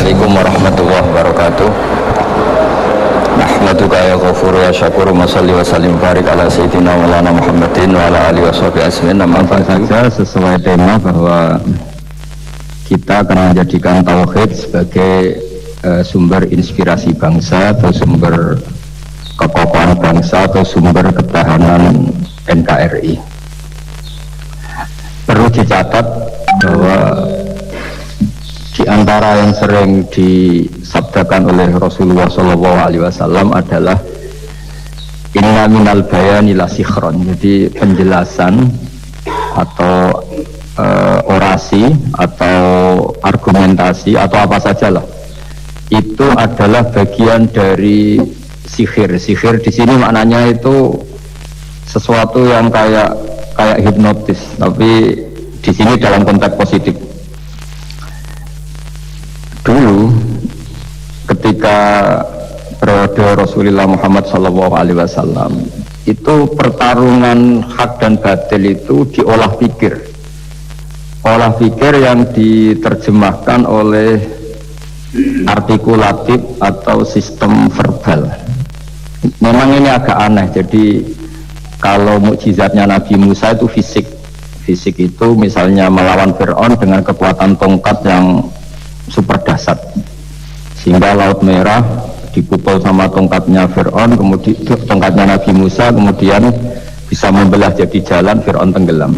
Assalamualaikum warahmatullahi wabarakatuh. Nahmaduka ya ghafuru ya syakuru masalli wa sallim barik ala sayyidina maulana Muhammadin wa ala alihi wa sahbihi asmin. Nampak saja sesuai tema bahwa kita akan menjadikan tauhid sebagai sumber inspirasi bangsa atau sumber kekokohan bangsa atau sumber ketahanan NKRI. Perlu dicatat bahwa di antara yang sering disabdakan oleh Rasulullah SAW adalah inna minal bayani la sikhron. Jadi penjelasan atau orasi atau argumentasi atau apa sajalah itu adalah bagian dari sihir. Sihir di sini maknanya itu sesuatu yang kayak hipnotis, tapi di sini dalam konteks positif. Dulu ketika periode Rasulullah Muhammad SAW itu pertarungan hak dan batil itu diolah pikir yang diterjemahkan oleh artikulatif atau sistem verbal. Memang ini agak aneh. Jadi kalau mukjizatnya Nabi Musa itu fisik itu misalnya melawan Fir'aun dengan kekuatan tongkat yang super dahsyat, sehingga Laut Merah dipukul sama tongkatnya Fir'aun, kemudian tongkatnya Nabi Musa kemudian bisa membelah jadi jalan, Fir'aun tenggelam.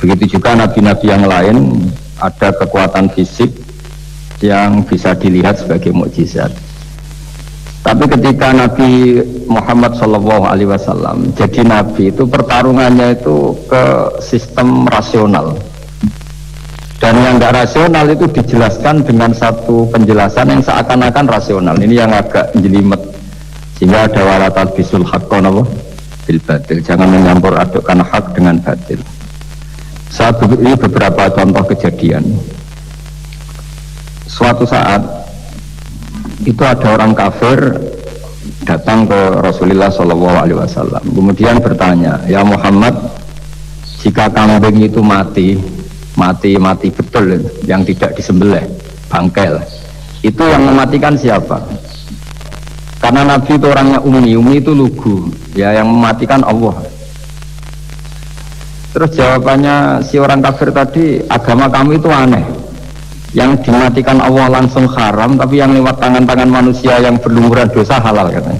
Begitu juga nabi-nabi yang lain ada kekuatan fisik yang bisa dilihat sebagai mukjizat. Tapi ketika Nabi Muhammad SAW jadi nabi, itu pertarungannya itu ke sistem rasional. Dan yang nggak rasional itu dijelaskan dengan satu penjelasan yang seakan-akan rasional. Ini yang agak jelimet, sehingga ada wala talbisul haqqo bil batil. Jangan mencampur adukkan hak dengan batil. Saya beri beberapa contoh kejadian. Suatu saat itu ada orang kafir datang ke Rasulullah SAW, kemudian bertanya, ya Muhammad, jika kambing itu mati betul, yang tidak disembelih, bangkel, itu yang mematikan siapa? Karena Nabi itu orangnya umi itu lugu, ya, yang mematikan Allah. Terus jawabannya si orang kafir tadi, agama kamu itu aneh, yang dimatikan Allah langsung haram, tapi yang lewat tangan-tangan manusia yang berlumuran dosa halal, katanya.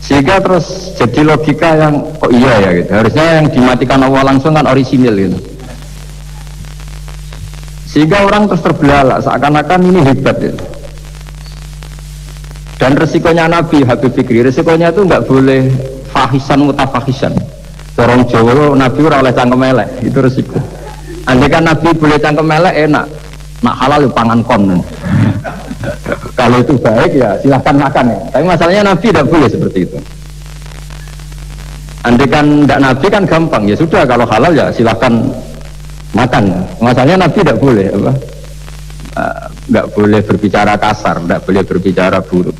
Sehingga terus jadi logika yang kok iya ya gitu, harusnya yang dimatikan Allah langsung kan orisinil gitu. Sehingga orang terus terbelalak, seakan-akan ini hebat ya. Dan resikonya Nabi Habib Fikri, resikonya itu nggak boleh fahisan mutafahisan. Orang Jawa Nabi ora oleh cangkem elek, itu resiko. Andai kan Nabi boleh cangkem elek enak, nak halal ya pangan kon. Kalau itu baik ya silahkan makan ya. Tapi masalahnya Nabi tidak boleh seperti itu. Andai kan tidak Nabi kan gampang, ya sudah kalau halal ya silahkan makan. Masalahnya Nabi tidak boleh apa? Nggak boleh berbicara kasar, nggak boleh berbicara buruk.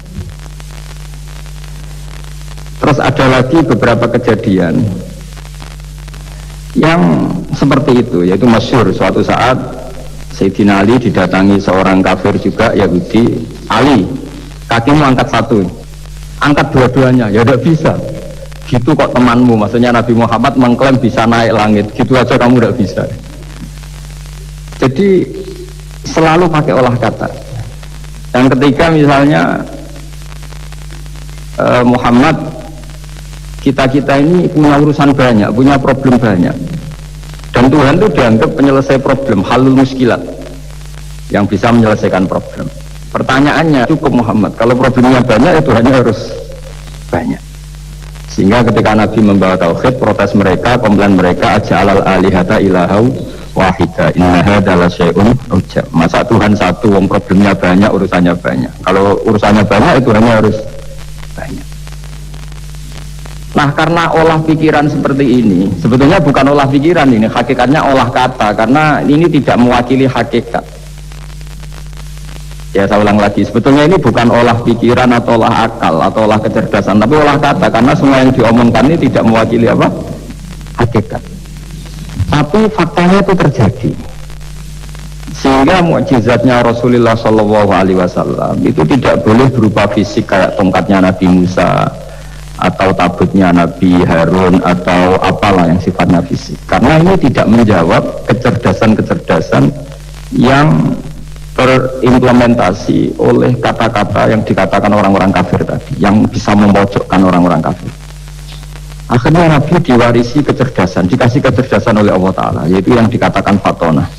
Terus ada lagi beberapa kejadian yang seperti itu, yaitu masyhur suatu saat Sayyidina Ali didatangi seorang kafir juga Yahudi. Ali, kakimu angkat satu, angkat dua-duanya, ya tidak bisa. Gitu kok temanmu, maksudnya Nabi Muhammad mengklaim bisa naik langit, gitu aja kamu tidak bisa. Jadi selalu pakai olah kata. Dan ketika misalnya Muhammad, kita ini punya urusan banyak, punya problem banyak, dan Tuhan itu dianggap penyelesai problem, halul muskilat, yang bisa menyelesaikan problem. Pertanyaannya, cukup Muhammad, kalau problemnya banyak ya Tuhannya harus banyak. Sehingga ketika Nabi membawa tauhid, protes mereka, komplain mereka, aja'alal alihata ilahau wahida inna hadza la syai'un ujab. Masa Tuhan satu, wong problemnya banyak, urusannya banyak. Kalau urusannya banyak, Tuhannya harus banyak. Nah, karena olah pikiran seperti ini, sebetulnya bukan olah pikiran ini, hakikatnya olah kata, karena ini tidak mewakili hakikat. Ya, saya ulang lagi, sebetulnya ini bukan olah pikiran atau olah akal atau olah kecerdasan, tapi olah kata, karena semua yang diomongkan ini tidak mewakili apa? Hakikat. Tapi faktanya itu terjadi. Sehingga mukjizatnya Rasulullah Shallallahu Alaihi Wasallam itu tidak boleh berupa fisik kayak tongkatnya Nabi Musa atau tabutnya Nabi Harun atau apalah yang sifatnya fisik, karena ini tidak menjawab kecerdasan-kecerdasan yang terimplementasi oleh kata-kata yang dikatakan orang-orang kafir tadi, yang bisa memojokkan orang-orang kafir. Akhirnya Nabi diwarisi kecerdasan, dikasih kecerdasan oleh Allah Ta'ala, yaitu yang dikatakan fatona.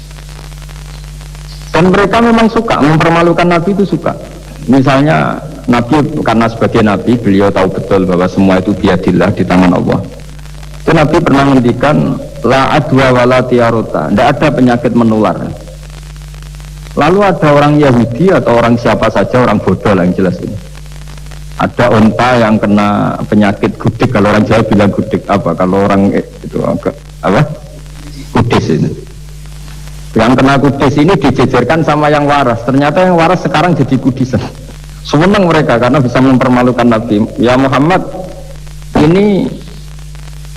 Dan mereka memang suka, mempermalukan Nabi itu suka. Misalnya Nabi, karena sebagai Nabi beliau tahu betul bahwa semua itu biadillah, di tangan Allah. Itu Nabi pernah menghentikan la adwa wala tiarota, tidak ada penyakit menular. Lalu ada orang Yahudi atau orang siapa saja, orang bodoh lah yang jelas ini, ada unta yang kena penyakit gudik, kalau orang Jawa bilang gudik apa, kalau orang itu apa, kudis ini. Yang kena kudis ini dijejerkan sama yang waras, ternyata yang waras sekarang jadi kudisan. Senang mereka karena bisa mempermalukan Nabi. Ya Muhammad, ini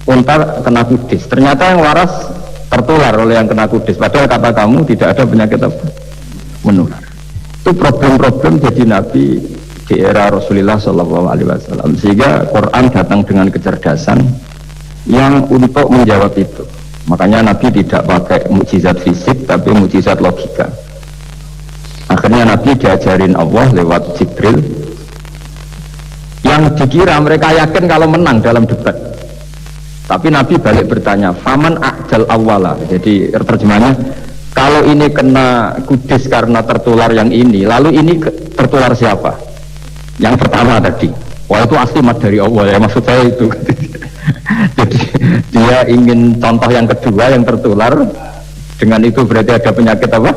unta kena kudis, ternyata yang waras tertular oleh yang kena kudis, padahal kata kamu tidak ada penyakit apa menular. Itu problem-problem jadi Nabi di era Rasulullah Shallallahu Alaihi Wasallam, sehingga Quran datang dengan kecerdasan yang untuk menjawab itu. Makanya Nabi tidak pakai mukjizat fisik tapi mukjizat logika. Akhirnya Nabi diajarin Allah lewat Jibril, yang dikira mereka yakin kalau menang dalam debat. Tapi Nabi balik bertanya, faman a'jal awwala. Jadi terjemahnya, kalau ini kena kudis karena tertular yang ini, lalu ini tertular siapa? Yang pertama tadi. Wah, itu asli mat dari Allah ya, maksud saya itu. Jadi dia ingin contoh yang kedua yang tertular, dengan itu berarti ada penyakit apa?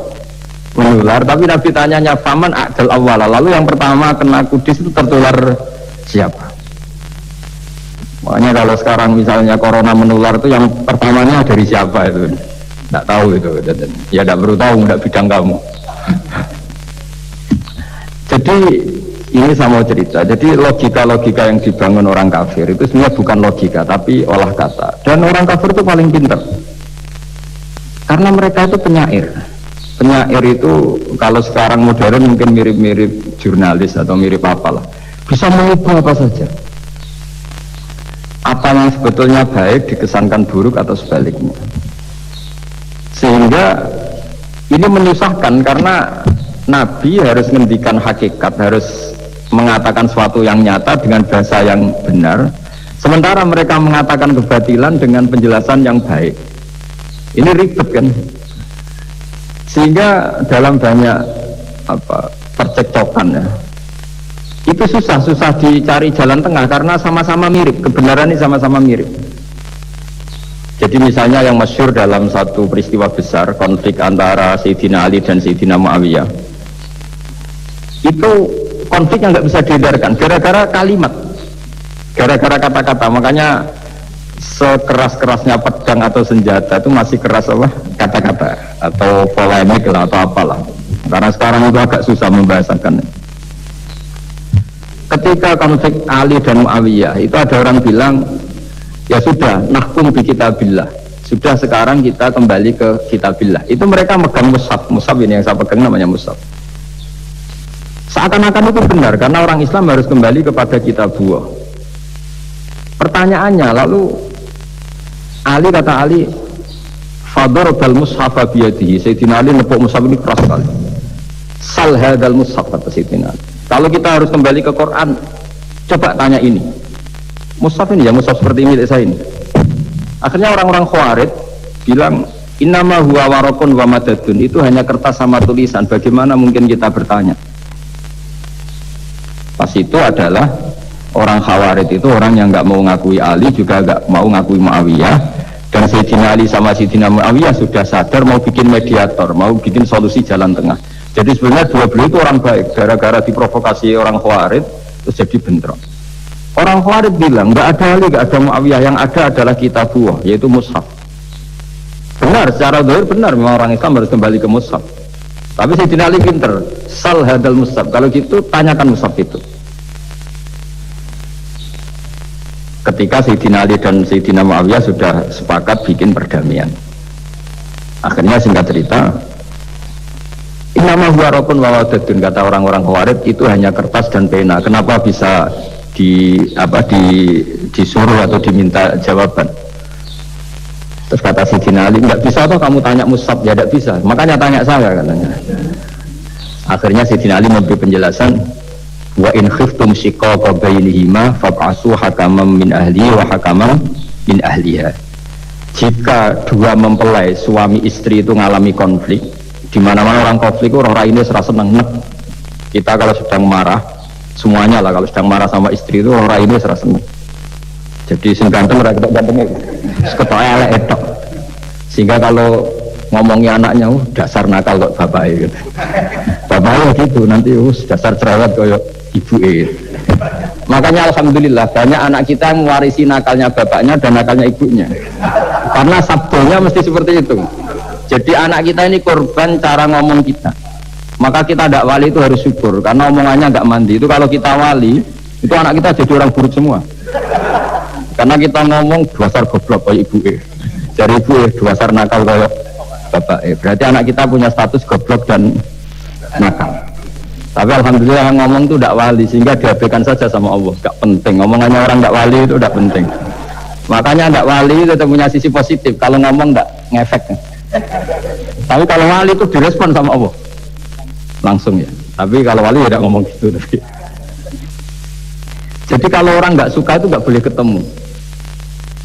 Menular. Tapi Nabi tanyanya faman a'jal awwala, lalu yang pertama kena kudis itu tertular siapa? Makanya kalau sekarang misalnya corona menular itu yang pertamanya dari siapa itu? Tidak tahu itu, ya tidak perlu tahu, tidak bidang kamu. Jadi ini saya mau cerita. Jadi logika-logika yang dibangun orang kafir itu sebenarnya bukan logika, tapi olah kata. Dan orang kafir itu paling pintar, karena mereka itu penyair. Penyair itu kalau sekarang modern mungkin mirip-mirip jurnalis atau mirip apalah, bisa mengubah apa saja. Apa yang sebetulnya baik dikesankan buruk atau sebaliknya. Sehingga ini menyusahkan karena Nabi harus menghentikan hakikat, harus mengatakan sesuatu yang nyata dengan bahasa yang benar, sementara mereka mengatakan kebatilan dengan penjelasan yang baik. Ini ribet kan? Sehingga dalam banyak percekcokan ya, itu susah dicari jalan tengah karena sama-sama mirip, kebenaran ini sama-sama mirip. Jadi misalnya yang masyhur dalam satu peristiwa besar, konflik antara Sayyidina Ali dan Sayyidina Muawiyah, itu konflik yang nggak bisa dihindarkan gara-gara kalimat, gara-gara kata-kata. Makanya sekeras-kerasnya pedang atau senjata itu masih keras apa? Kata-kata atau polemik atau apalah. Karena sekarang itu agak susah membahasakan. Ketika konflik Ali dan Muawiyah itu ada orang bilang, ya sudah, nahkum bi kitabillah. Sudah, sekarang kita kembali ke kitabillah. Itu mereka megang mushaf. Mushaf ini yang saya pegang namanya mushaf. Seakan-akan itu benar karena orang Islam harus kembali kepada kitabullah. Pertanyaannya lalu Ali kata Ali, fadarabal mushafa biyadihi. Sayyidina Ali nepuk mushaf ini keras sekali. Sal hadzal mushaf kata Sayyidina Ali. Kalau kita harus kembali ke Quran, coba tanya ini. Mushaf ini ya, mushaf seperti milik saya ini. Akhirnya orang-orang Khawarij bilang, innama huwa warakun wa madadun. Itu hanya kertas sama tulisan. Bagaimana mungkin kita bertanya? Pas itu adalah orang Khawarij itu orang yang nggak mau ngakui Ali, juga nggak mau ngakui Muawiyah. Dan Sayyidina Ali sama Sayyidina Muawiyah sudah sadar mau bikin mediator, mau bikin solusi jalan tengah. Jadi sebenarnya dua beliau itu orang baik, gara-gara diprovokasi orang Khawarij terus jadi bentrok. Orang Khawarij bilang nggak ada Ali, nggak ada Muawiyah, yang ada adalah kitabullah, yaitu mushaf. Benar, secara zahir benar, memang orang Islam harus kembali ke mushaf. Tapi Sayyidina Ali pinter, sal hadal mushaf. Kalau gitu tanyakan mushaf itu. Ketika Sayyidina Ali dan Sayyidina Muawiyah sudah sepakat bikin perdamaian, akhirnya singkat cerita Inama huwa raqun wa wadadun, kata orang-orang Khawarij itu hanya kertas dan pena. Kenapa bisa disuruh atau diminta jawaban? Terus kata Sayyidina Ali, enggak bisa toh kamu tanya Mus'ab? Ya enggak bisa, makanya tanya saya katanya. Akhirnya Sayyidina Ali memberi penjelasan, wa in khiftum shiqaqa bainihima fab'asu hakaman min ahli wa hakaman min ahliha. Jika dua mempelai suami istri itu mengalami konflik, di mana-mana orang konflik orang ini serasa seneng. Kita kalau sedang marah, semuanya lah kalau sedang marah sama istri itu orang ini serasa seneng. Jadi sing ganteng ora ketok-gantenge. Ketok elek etok. Sehingga kalau ngomongi anaknya, dasar nakal kok bapaknya gitu. Bapaknya gitu nanti dasar cerewet koyo ibuke. Makanya alhamdulillah banyak anak kita yang mewarisi nakalnya bapaknya dan nakalnya ibunya. Karena sabdonya mesti seperti itu. Jadi anak kita ini korban cara ngomong kita. Maka kita tidak wali itu harus syukur karena omongannya nggak mandi. Itu kalau kita wali, itu anak kita jadi orang buruk semua. Karena kita ngomong dasar goblok kayak ibu dari ibu dasar nakal kayak bapak berarti anak kita punya status goblok dan nakal. Tapi alhamdulillah yang ngomong itu tidak wali sehingga diabaikan saja sama Allah. Gak penting omongannya orang tidak wali itu tidak penting. Makanya tidak wali itu punya sisi positif. Kalau ngomong tidak ngefek. Tapi kalau wali itu direspon sama Allah langsung ya. Tapi kalau wali tidak ngomong gitu. Jadi kalau orang nggak suka itu nggak boleh ketemu.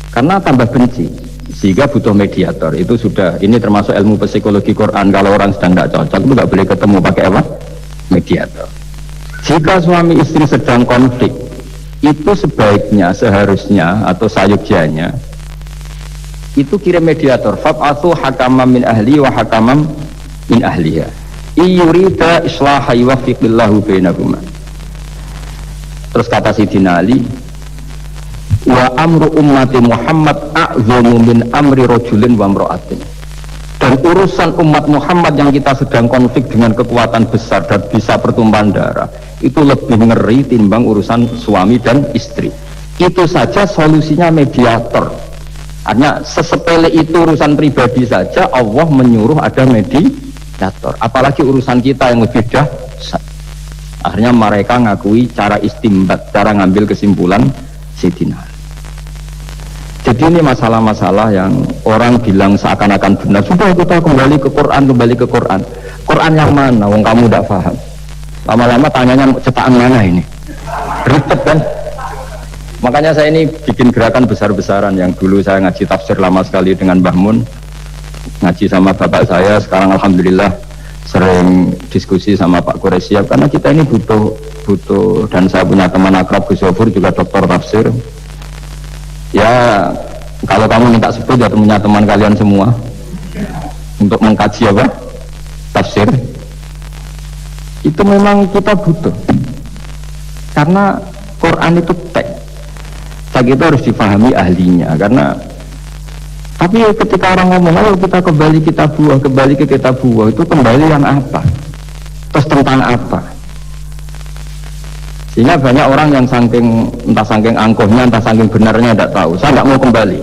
Karena tambah benci, sehingga butuh mediator. Itu sudah, ini termasuk ilmu psikologi Quran. Kalau orang sedang tidak cocok itu nggak boleh ketemu pakai apa? Mediator. Jika suami istri sedang konflik, itu sebaiknya, seharusnya atau sayugjanya itu kirim mediator. Fab'athu hakamam min ahli wa hakamam min ahliha. Iyurida islaha yuwaffiqillahu bainahuma. Terus kata Sayyidina Ali, wa amru ummati Muhammad a'zamu min amri rajulin wa imra'atin. Dan urusan umat Muhammad yang kita sedang konflik dengan kekuatan besar dan bisa pertumpahan darah itu lebih ngeri timbang urusan suami dan istri. Itu saja solusinya mediator. Artinya sesepele itu urusan pribadi saja Allah menyuruh ada mediator. Apalagi urusan kita yang lebih dahsyat. Akhirnya mereka ngakui cara istimbat, cara ngambil kesimpulan Sayyidina. Jadi ini masalah-masalah yang orang bilang seakan-akan benar. Sudah kita kembali ke Quran, kembali ke Quran. Quran yang mana? Wong kamu tidak paham. Lama-lama tanyanya cetakan mana ini? Ribet kan? Makanya saya ini bikin gerakan besar-besaran. Yang dulu saya ngaji tafsir lama sekali dengan Mbah Mun, ngaji sama bapak saya. Sekarang alhamdulillah sering diskusi sama Pak Quraisyab karena kita ini butuh dan saya punya teman akrab Gus Zofur juga doktor tafsir. Ya kalau kamu minta sebut ya punya teman kalian semua untuk mengkaji apa? Tafsir. Itu memang kita butuh karena Quran itu teks. Itu harus difahami ahlinya karena tapi ketika orang ngomong ayo kita kembali ke kitab buah itu kembali yang apa? Terus tentang apa? Sehingga banyak orang yang entah saking angkuhnya, entah saking benarnya tidak tahu. Saya tidak mau kembali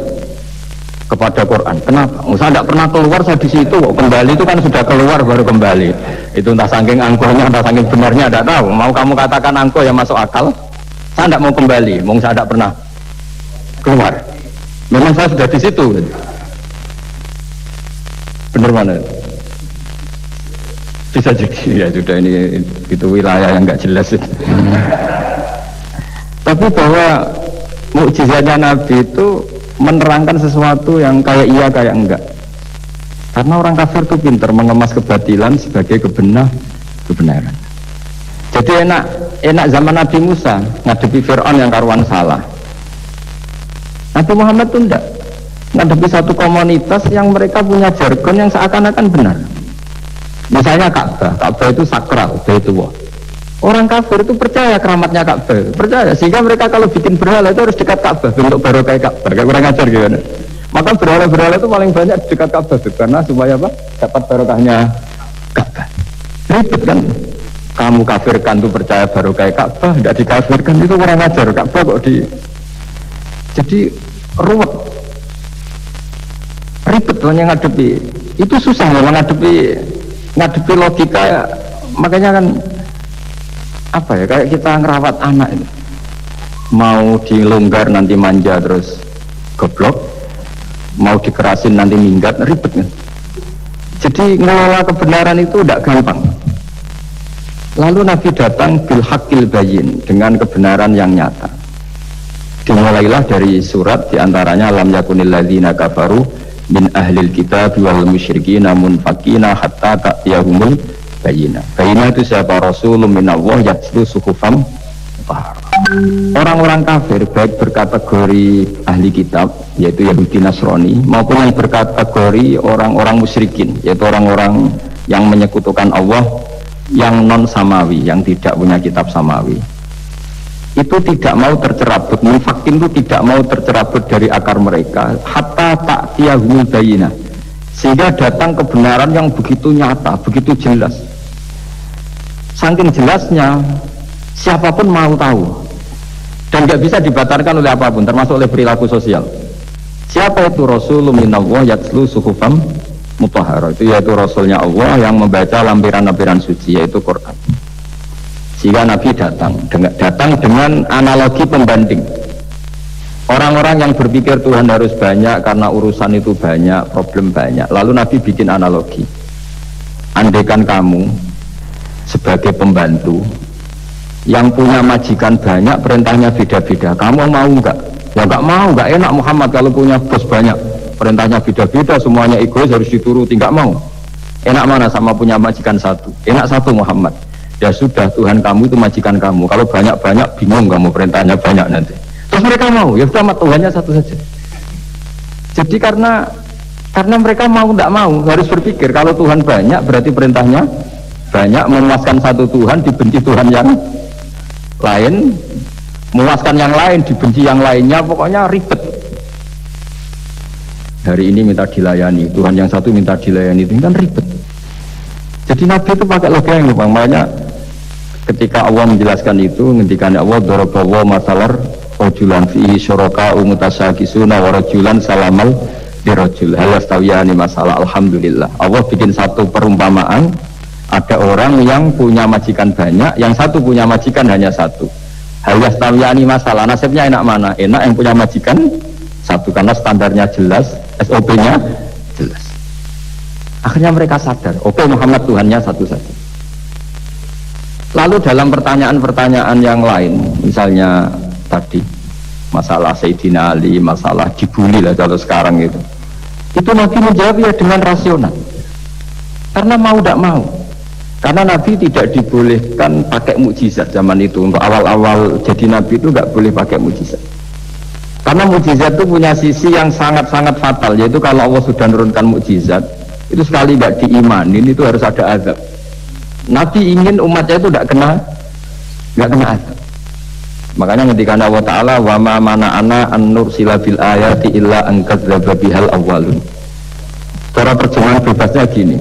kepada Quran. Kenapa? Saya tidak pernah keluar, saya di situ. Kembali itu kan sudah keluar baru kembali. Itu entah saking angkuhnya, entah saking benarnya tidak tahu. Mau kamu katakan angkuh yang masuk akal? Saya tidak mau kembali. Saya tidak pernah keluar. Memang saya sudah di situ. Benar mana? Bisa jadi ya sudah ini itu wilayah yang nggak jelas. Tapi bahwa mukjizatnya Nabi itu menerangkan sesuatu yang kayak iya kayak enggak. Karena orang kafir itu pintar mengemas kebatilan sebagai kebenaran. Jadi enak zaman Nabi Musa ngadepi Fir'aun yang karuan salah. Nabi Muhammad itu enggak ngadepi satu komunitas yang mereka punya jargon yang seakan-akan benar. Misalnya Ka'bah itu sakral, Baitullah. Orang kafir itu percaya keramatnya Ka'bah, percaya sehingga mereka kalau bikin berhala itu harus dekat Ka'bah bentuk barokah Ka'bah. Kayak kurang ajar gimana? Maka berhala-berhala itu paling banyak dekat Ka'bah karena supaya apa? Dapat barokahnya Ka'bah. Ribet kan? Kamu kafirkan tuh percaya barokah Ka'bah, tidak dikafirkan itu kurang ajar. Ka'bah kok jadi ruwet. Ribet yang ngadepi. Itu susah memang ngadepi ngadepi logika ya, makanya kan apa ya, kayak kita ngerawat anak ini, mau dilonggar nanti manja terus goblok, mau dikerasin nanti minggat, ribet kan. Jadi ngelola kebenaran itu tidak gampang. Lalu Nabi datang bil haqqil bayyin, dengan kebenaran yang nyata. Dimulailah dari surat diantaranya lam yakunil ladzina kafaru min ahlil kitab wal musyrikin munfakina hatta ta'tiyahumul bayyinah. Bayyinah itu siapa? Rasulun minallah yatlu suhufam mutahharah. Orang-orang kafir baik berkategori ahli kitab yaitu Yahudi Nasrani maupun yang berkategori orang-orang musyrikin yaitu orang-orang yang menyekutukan Allah yang non samawi, yang tidak punya kitab samawi, itu tidak mau tercerabut, munfakin itu tidak mau tercerabut dari akar mereka hatta ta'tiyahumul bayyinah, sehingga datang kebenaran yang begitu nyata, begitu jelas. Saking jelasnya siapapun mau tahu dan tidak bisa dibatalkan oleh apapun, termasuk oleh perilaku sosial. Siapa itu? Rasulun minallah yatlu suhufam mutahharah, itu yaitu Rasulnya Allah yang membaca lampiran-lampiran suci, yaitu Quran. Sehingga Nabi datang dengan analogi pembanding. Orang-orang yang berpikir Tuhan harus banyak karena urusan itu banyak, problem banyak, lalu Nabi bikin analogi. Andaikan kamu sebagai pembantu yang punya majikan banyak, perintahnya beda-beda, kamu mau enggak? Ya enggak mau, enggak enak Muhammad kalau punya bos banyak, perintahnya beda-beda, semuanya egois harus dituruti, enggak mau. Enak mana sama punya majikan satu? Enak satu Muhammad. Ya sudah, Tuhan kamu itu majikan kamu, kalau banyak-banyak bingung kamu, perintahnya banyak nanti. Terus mereka mau, ya sudah Tuhannya satu saja. Jadi karena mereka mau enggak mau, harus berpikir kalau Tuhan banyak berarti perintahnya banyak, memuaskan satu Tuhan dibenci Tuhan yang lain, memuaskan yang lain dibenci yang lainnya, pokoknya ribet. Hari ini minta dilayani, Tuhan yang satu minta dilayani, itu kan ribet. Jadi Nabi itu pakai logika yang gampang. Makanya ketika Allah menjelaskan itu, ngendikan Allah daraballahu masalar rajulan fihi syuraka mutasyakisuna wa rajulan salamal dirajul hal yastawiyani masalah. Alhamdulillah, Allah bikin satu perumpamaan, ada orang yang punya majikan banyak, yang satu punya majikan hanya satu. Hal yastawiyani masalah, nasibnya enak mana? Enak yang punya majikan satu, karena standarnya jelas, SOP-nya jelas. Akhirnya mereka sadar, oke, Muhammad Tuhannya satu saja. Lalu dalam pertanyaan-pertanyaan yang lain, misalnya tadi masalah Sayyidina Ali, masalah dibully lah kalau sekarang itu Nabi menjawab ya dengan rasional, karena mau tidak mau. Karena Nabi tidak dibolehkan pakai mukjizat zaman itu. Untuk awal-awal jadi Nabi itu nggak boleh pakai mukjizat. Karena mukjizat itu punya sisi yang sangat-sangat fatal, yaitu kalau Allah sudah menurunkan mukjizat, itu sekali nggak diimanin itu harus ada azab. Nabi ingin umatnya itu nggak kena azab. Makanya ketika Allah Taala wa ma mana'ana an nursila bil ayati illa an kadzdzaba bihal awwalun. Cara terjemahan bebasnya gini,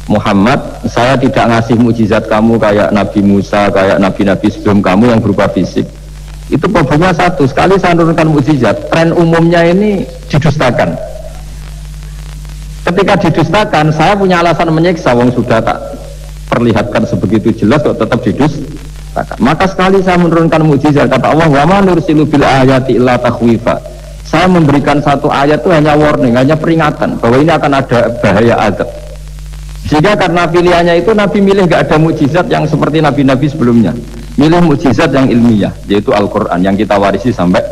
Muhammad, saya tidak ngasih mukjizat kamu kayak Nabi Musa, kayak nabi-nabi sebelum kamu yang berupa fisik. Itu problemnya satu, sekali saya menurunkan mukjizat, tren umumnya ini didustakan. Ketika didustakan, saya punya alasan menyiksa, wong sudah tak perlihatkan sebegitu jelas kok tetap didustakan. Maka sekali saya menurunkan mukjizat, kata Allah, wa ma nursilu bil ayati illa takhwifa. Saya memberikan satu ayat itu hanya warning, hanya peringatan bahwa ini akan ada bahaya azab. Sehingga karena pilihannya itu Nabi milih gak ada mukjizat yang seperti nabi-nabi sebelumnya, milih mukjizat yang ilmiah, yaitu Al-Quran yang kita warisi sampai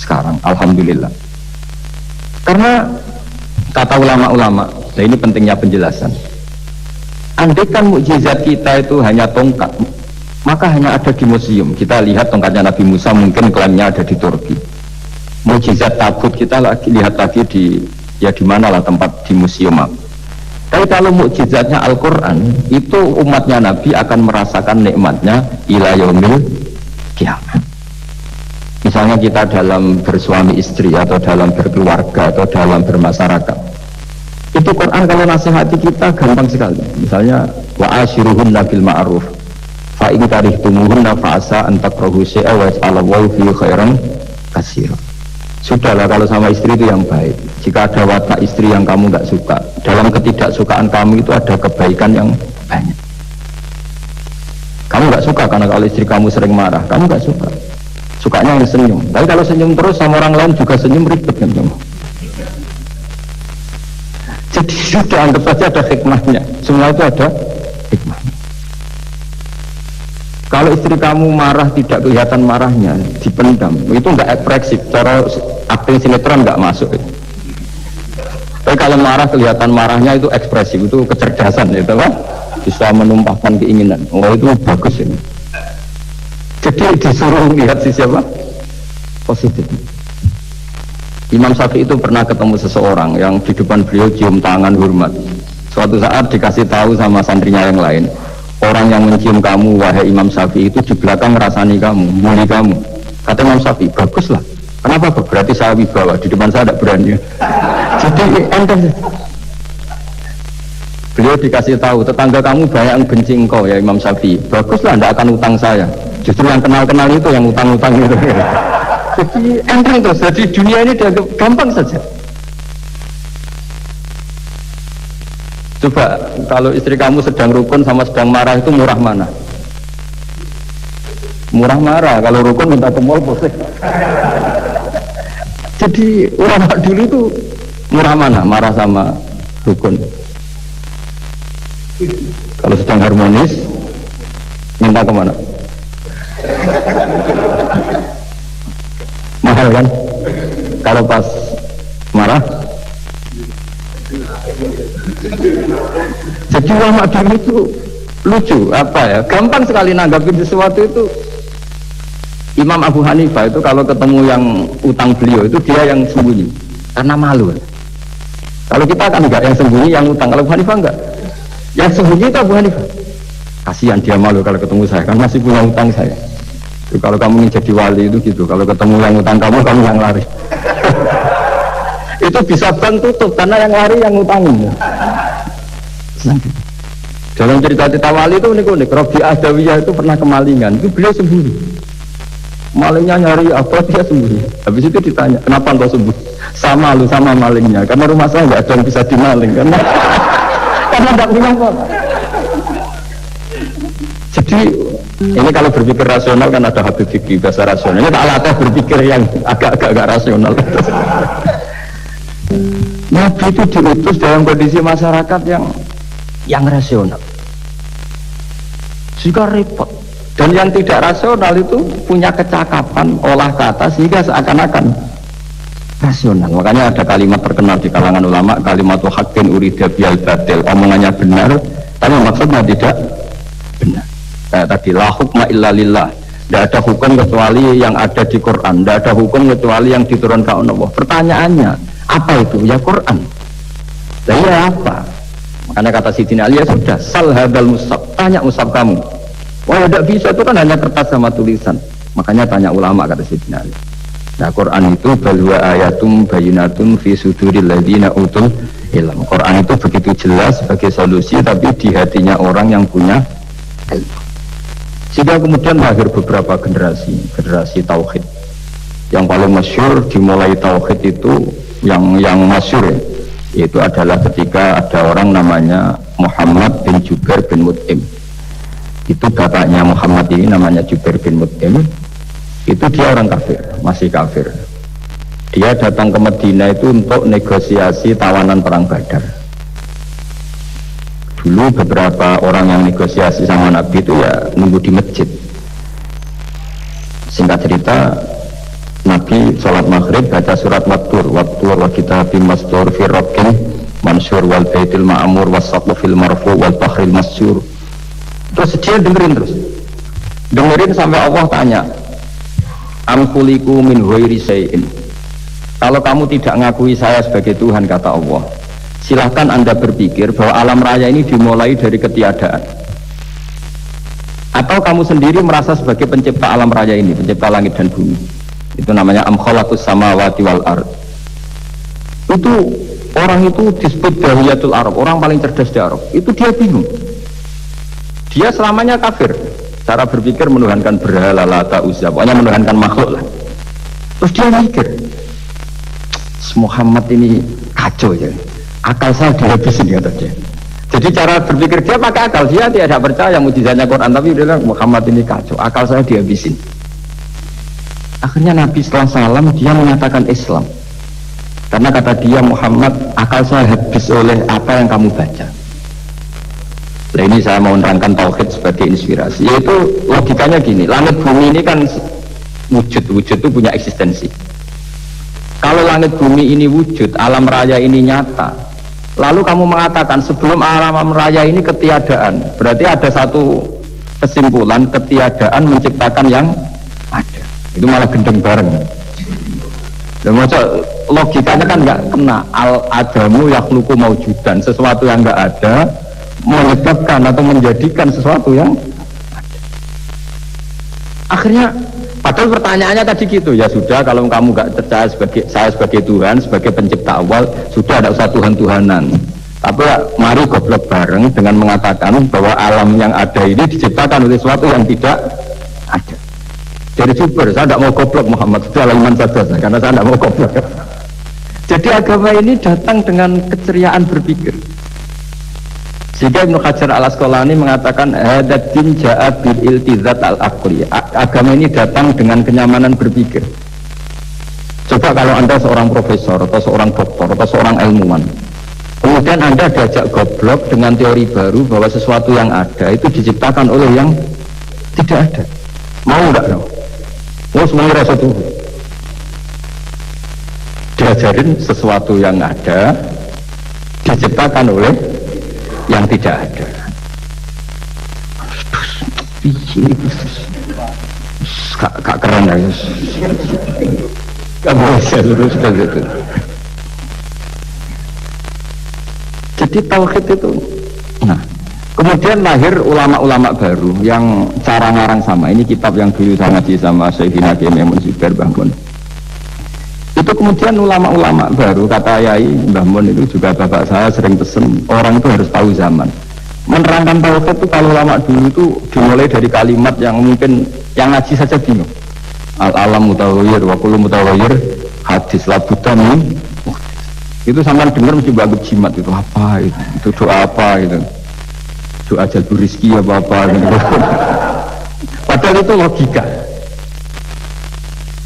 sekarang, Alhamdulillah. Karena kata ulama-ulama, nah ini pentingnya penjelasan, andaikan mukjizat kita itu hanya tongkat, maka hanya ada di museum. Kita lihat tongkatnya Nabi Musa, mungkin klaimnya ada di Turki. Mukjizat tabut kita lihat lagi di mana lah tempat di museum. Tapi kalau mukjizatnya Al-Quran, itu umatnya Nabi akan merasakan nikmatnya ila yaumil kiamat. Misalnya kita dalam bersuami istri, atau dalam berkeluarga, atau dalam bermasyarakat, itu Quran kalau nasihati kita gampang sekali. Misalnya wa ashiruhunna bil ma'ruf fa in karihtumuhunna fa asa an takrahu syai'a wa yaj'alallahu fihi khairan katsira. Sudahlah kalau sama istri itu yang baik. Jika ada watak istri yang kamu nggak suka, dalam ketidaksukaan kamu itu ada kebaikan yang banyak. Kamu nggak suka karena kalau istri kamu sering marah, kamu nggak suka. Sukanya yang senyum. Tapi kalau senyum terus sama orang lain juga senyum, ribet kan kamu. Jadi sudah anggap saja ada hikmahnya. Semua itu ada hikmahnya. Kalau istri kamu marah tidak kelihatan marahnya, dipendam, itu nggak ekspresif. Cara akting sinetron nggak masuk. Tapi kalau marah kelihatan marahnya itu ekspresif, itu kecerdasan, itu kan bisa menumpahkan keinginan. Oh itu bagus ini. Jadi disuruh lihat si siapa positif. Imam Syafi'i itu pernah ketemu seseorang yang di depan beliau cium tangan hormat. Suatu saat dikasih tahu sama santrinya yang lain, orang yang mencium kamu wahai Imam Syafi'i itu di belakang ngerasani kamu, muli kamu. Kata Imam Syafi'i, baguslah. Kenapa? Berarti saya wibawa, di depan saya tidak berani. Jadi enteng. Beliau dikasih tahu, tetangga kamu banyak yang benci engkau ya Imam Syafi'i. Baguslah, tidak akan utang saya. Justru yang kenal-kenal itu yang utang-utang itu. Jadi enteng terus. Jadi dunia ini dianggap gampang saja. Coba kalau istri kamu sedang rukun sama sedang marah itu murah mana? Murah marah. Kalau rukun minta ke mall boleh. Jadi ulama dulu itu murah mana? Marah sama rukun. Kalau sedang harmonis minta kemana? Mahal kan? Kalau pas marah. Jadi ulama dulu itu lucu apa ya? Gampang sekali nanggapin sesuatu itu. Imam Abu Hanifah itu kalau ketemu yang utang beliau itu dia yang sembunyi karena malu. Kalau kita kan enggak yang sembunyi yang utang. Kalau Abu Hanifah enggak. Yang sembunyi itu Abu Hanifah. Kasihan dia malu kalau ketemu saya kan masih punya utang saya. Itu kalau kamu ingin jadi wali itu gitu. Kalau ketemu yang utang kamu yang lari. Itu bisa bank tutup karena yang lari yang utangin. Dalam cerita-cerita wali itu unik-unik. Robi Adawiyah itu pernah kemalingan. Itu beliau sembunyi. Malingnya nyari apa dia sembunyi. Habis itu ditanya, kenapa engkau sembunyi? Sama lu sama malingnya. Karena rumah saya nggak ada yang bisa dimaling karena nggak punya apa. Jadi ini kalau berpikir rasional kan ada habib fikih bahasa rasional. Ini tak latih berpikir yang agak rasional. Nabi itu diutus dalam kondisi masyarakat yang rasional. Juga repot. Dan yang tidak rasional itu punya kecakapan olah kata sehingga seakan-akan rasional. Makanya ada kalimat terkenal di kalangan ulama, kalimatu haqqin urida bihal batil. Omongannya benar, tapi maksudnya tidak benar. Kayak tadi la hukma illa lillah. Tidak ada hukum kecuali yang ada di Quran. Tidak ada hukum kecuali yang diturunkan Allah. Pertanyaannya, apa itu? Ya Quran. Jadi apa? Makanya kata Sidina Ali, ya sudah, sal hadal musab. Tanya musab kamu. Wah tidak bisa, itu kan hanya kertas sama tulisan. Makanya tanya ulama kata Sidina Ali. Nah Quran itu balwa ayatum bayinatun fi suduril ladina utul ilm. Quran itu begitu jelas sebagai solusi, tapi di hatinya orang yang punya ilmu. Sehingga kemudian lahir beberapa generasi tauhid. Yang paling masyhur dimulai tauhid itu yang masyhur ya, itu adalah ketika ada orang namanya Muhammad bin Jubair bin Mut'im. Itu bapaknya Muhammad ini namanya Jubair bin Mut'im. Itu dia orang kafir, masih kafir. Dia datang ke Madinah itu untuk negosiasi tawanan perang Badar. Dulu beberapa orang yang negosiasi sama Nabi itu ya nunggu di masjid. Singkat cerita, Nabi sholat maghrib baca surat Wattur wa kitabim mastur fi raqqin mansur wal baitil ma'mur was saqfil marfu wal bahril masyur. Terus dia dengerin sampai Allah tanya, amkuliku min ghairi syai'in. Kalau kamu tidak ngakui saya sebagai Tuhan, kata Allah, silahkan Anda berpikir bahwa alam raya ini dimulai dari ketiadaan. Atau kamu sendiri merasa sebagai pencipta alam raya ini, pencipta langit dan bumi. Itu namanya am khalaqus samawati wal ard. Itu orang itu disebut dahiyatul Arab, orang paling cerdas di Arab. Itu dia bingung. Dia selamanya kafir. Cara berpikir menuhankan berhala, Lata, Uzza, pokoknya menuhankan makhluk lah. Terus dia mikir, Muhammad ini kacau ya, akal saya dihabisin kata dia. Jadi cara berpikir dia pakai akal, dia tidak percaya mukjizatnya Quran, tapi dia bilang Muhammad ini kacau, akal saya dihabisin. Akhirnya Nabi setelah salam dia menyatakan Islam, karena kata dia Muhammad, akal saya habis oleh apa yang kamu baca. Nah ini saya mau menerangkan tauhid sebagai inspirasi, yaitu logikanya gini, langit bumi ini kan wujud itu punya eksistensi. Kalau langit bumi ini wujud, alam raya ini nyata, lalu kamu mengatakan sebelum alam raya ini ketiadaan, berarti ada satu kesimpulan ketiadaan menciptakan yang ada. Itu malah gendeng bareng. Dan maksud logikanya kan nggak kena. Al-adamu yakhluqu maujudan, sesuatu yang nggak ada menyebabkan atau menjadikan sesuatu yang ada. Akhirnya padahal pertanyaannya tadi gitu, ya sudah kalau kamu nggak percaya saya sebagai Tuhan, sebagai pencipta awal, sudah ada usah Tuhan-Tuhanan. Tapi mari goblok bareng dengan mengatakan bahwa alam yang ada ini diciptakan oleh sesuatu yang tidak ada. Jadi super, saya tidak mau goblok Muhammad, sudah iman saja karena saya tidak mau goblok. Jadi agama ini datang dengan keceriaan berpikir. Sehingga Ibnu Hajar al-Asqalani mengatakan hadatin ja'a bil iltizat al-aqli. Agama ini datang dengan kenyamanan berpikir. Coba kalau Anda seorang profesor atau seorang doktor atau seorang ilmuwan, kemudian Anda diajak goblok dengan teori baru bahwa sesuatu yang ada itu diciptakan oleh yang tidak ada. Mau enggak dong? Mau semuanya rasa tuh. Diajarin sesuatu yang ada diciptakan oleh yang tidak ada. Kak keren ya. Kamu bisa lurus gitu. Jadi tauhid itu. Nah, kemudian lahir ulama-ulama baru yang cara ngarang sama. Ini kitab yang dulu saya ngaji sama Syekhina Kiai Maimun Zubair Mbah Mun. Itu kemudian ulama-ulama baru, kata Yai Mbah Mun itu juga bapak saya sering pesen, orang itu harus tahu zaman. Menerangkan tauhid itu kalau ulama dulu itu dimulai dari kalimat yang mungkin yang ngaji saja bingung. Al-alam mutaghayyir wa kullu mutaghayyir hadis la budda min. Itu sampean dengar mesti bagus jimat itu apa itu? Itu doa apa itu? Doa jalbur rizki apa gitu. Padahal itu logika.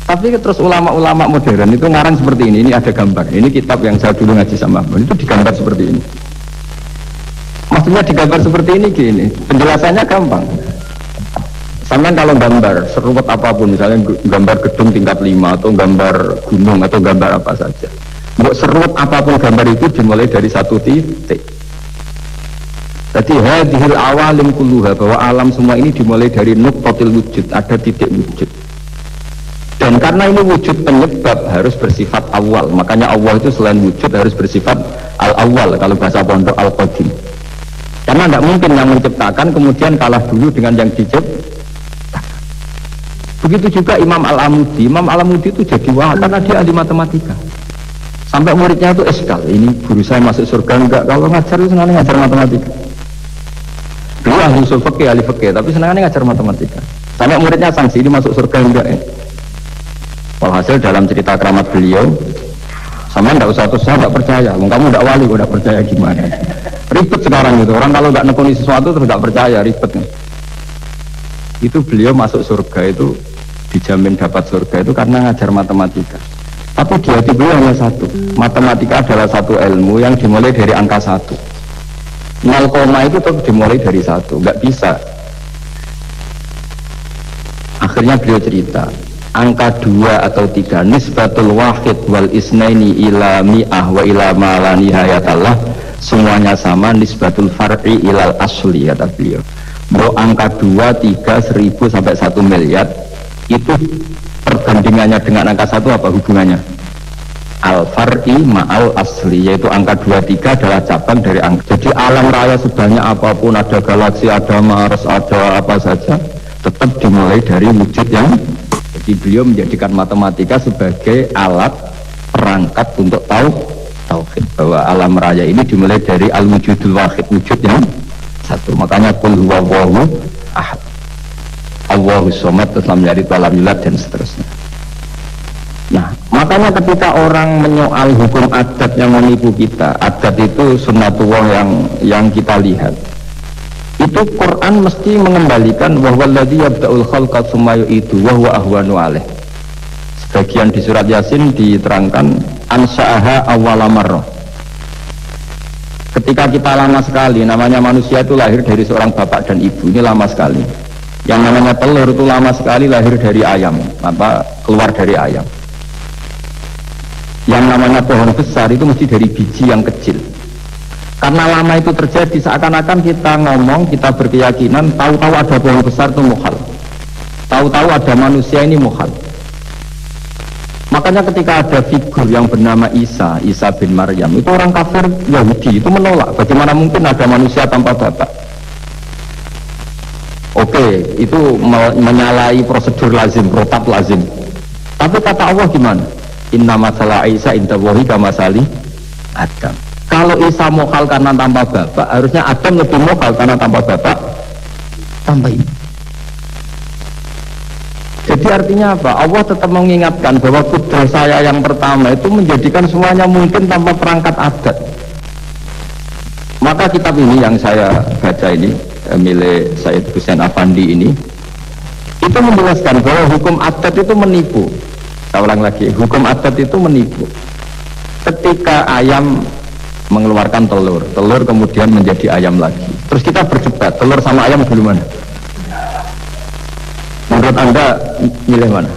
Tapi terus ulama-ulama modern itu ngarang seperti ini ada gambar. Ini kitab yang saya dulu ngaji sama Mbak, itu digambar seperti ini. Maksudnya digambar seperti ini gini, penjelasannya gampang. Sampai kalau gambar seruat apapun, misalnya gambar gedung tingkat 5 atau gambar gunung atau gambar apa saja, mau seruat apapun gambar itu dimulai dari satu titik. Jadi hadhil awalim kulluha, bahwa alam semua ini dimulai dari nuqtatil wujud, ada titik wujud. Dan karena ini wujud penyebab harus bersifat awal, makanya Allah itu selain wujud harus bersifat al-awal, kalau bahasa pondok al-qadim. Karena tidak mungkin yang menciptakan kemudian kalah dulu dengan yang diciptakan. Begitu juga Imam Al-Amudi. Imam Al-Amudi itu jadi wah karena dia ahli matematika. Sampai muridnya itu eskal, ini guru saya masuk surga enggak, kalau ngajar itu senangnya ngajar matematika. Dulu ahli usul fikih, ahli fikih, tapi senangnya ngajar matematika. Sampai muridnya sanksi, ini masuk surga enggak ya. Walhasil dalam cerita keramat beliau, sama enggak usah terus saya enggak percaya, kamu enggak wali, enggak percaya gimana? Ribet sekarang itu, orang kalau enggak nekuni sesuatu terus enggak percaya, ribet nih. Itu beliau masuk surga itu dijamin dapat surga itu karena ngajar matematika. Tapi di hati beliau hanya satu, matematika adalah satu ilmu yang dimulai dari angka 1. 0, itu tetap dimulai dari 1, enggak bisa. Akhirnya beliau cerita, angka 2 atau 3 nisbatul wahid wal isnaini ila mi'ah wa ila ma la nihayatallah, semuanya sama, nisbatul far'i ilal asli, kata beliau. Mau angka 2, 3, 1000 sampai 1 miliar itu perbandingannya dengan angka 1 apa hubungannya? Al-far'i ma'al asli, yaitu angka 2, 3 adalah cabang dari angka. Jadi alam raya sebanyak apapun, ada galaksi, ada Mars, ada apa saja, tetap dimulai dari wujud yang. Jadi beliau menjadikan matematika sebagai alat perangkat untuk tahu tauhid, bahwa alam raya ini dimulai dari al-wujudul wahid, wujud yang satu. Makanya qul huwallahu ahad, Allahus samad, terus lam yalid walam yulad dan seterusnya. Nah, Makanya ketika orang menyoal hukum adat yang menipu kita, adat itu sunnatullah yang kita lihat, itu Quran mesti mengembalikan bahwa alladzi yabda'ul khalqa tsumma yu'idu wa huwa ahwanu alaih. Sebagian di surat Yasin diterangkan ansa'aha awwala marrah. Ketika kita lama sekali, namanya manusia itu lahir dari seorang bapak dan ibu, ini lama sekali. Yang namanya telur itu lama sekali lahir dari ayam, keluar dari ayam. Yang namanya pohon besar itu mesti dari biji yang kecil. Karena lama itu terjadi, seakan-akan kita ngomong, kita berkeyakinan tahu-tahu ada pohon besar itu mukhal, tahu-tahu ada manusia ini mukhal. Makanya ketika ada figur yang bernama Isa bin Maryam, itu orang kafir Yahudi itu menolak, bagaimana mungkin ada manusia tanpa bapak. Oke, itu menyalahi prosedur lazim, protap lazim. Tapi kata Allah gimana? Inna masalah Isa inda wahi kamasali Adam. Kalau Isa mokal karena tanpa bapak, harusnya Adam lebih mokal karena tanpa bapak, tanpa ibu. Jadi artinya apa? Allah tetap mengingatkan bahwa kudra saya yang pertama itu menjadikan semuanya mungkin tanpa perangkat adat. Maka kitab ini yang saya baca ini, milik Said Hussein Afandi ini, itu menjelaskan bahwa hukum adat itu menipu. Saya ulang lagi, hukum adat itu menipu. Ketika ayam mengeluarkan telur kemudian menjadi ayam lagi. Terus kita berdebat, telur sama ayam dulu mana? Menurut Anda milih mana?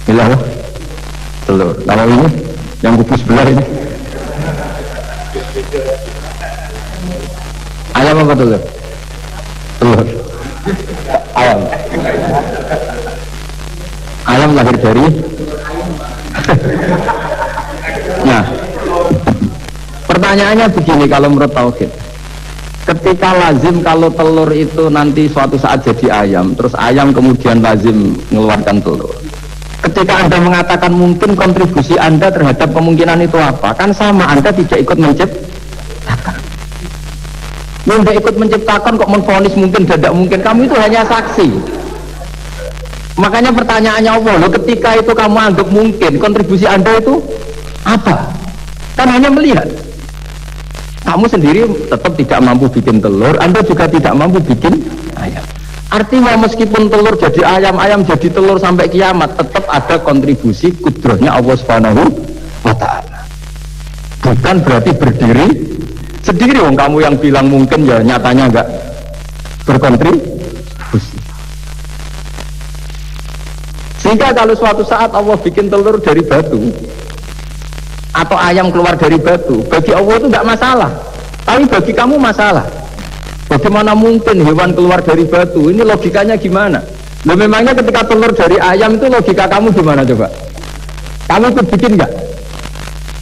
Milih apa? Telur. Kalau ini yang kubu sebelah ini ayam apa telur? Telur. Ayam. Ayam lahir dari nah, pertanyaannya begini kalau menurut tauhid, ketika lazim kalau telur itu nanti suatu saat jadi ayam, terus ayam kemudian lazim mengeluarkan telur, ketika Anda mengatakan mungkin kontribusi Anda terhadap kemungkinan itu apa? Kan sama, Anda tidak ikut menciptakan. Anda ikut menciptakan kok menvonis mungkin tidak mungkin, kamu itu hanya saksi. Makanya pertanyaannya Allah, loh, ketika itu kamu anggap mungkin, kontribusi Anda itu apa? Kan hanya melihat. Kamu sendiri tetap tidak mampu bikin telur, Anda juga tidak mampu bikin ayam. Artinya meskipun telur jadi ayam, ayam jadi telur sampai kiamat, tetap ada kontribusi kudrahnya Allah Subhanahu wa ta'ala. Bukan berarti berdiri sendiri, wong kamu yang bilang mungkin ya nyatanya enggak berkontribusi. Sehingga kalau suatu saat Allah bikin telur dari batu atau ayam keluar dari batu, bagi Allah itu enggak masalah, tapi bagi kamu masalah. Bagaimana mungkin hewan keluar dari batu? Ini logikanya gimana? Nah, memangnya ketika telur dari ayam itu logika kamu gimana coba? Kamu ikut bikin enggak?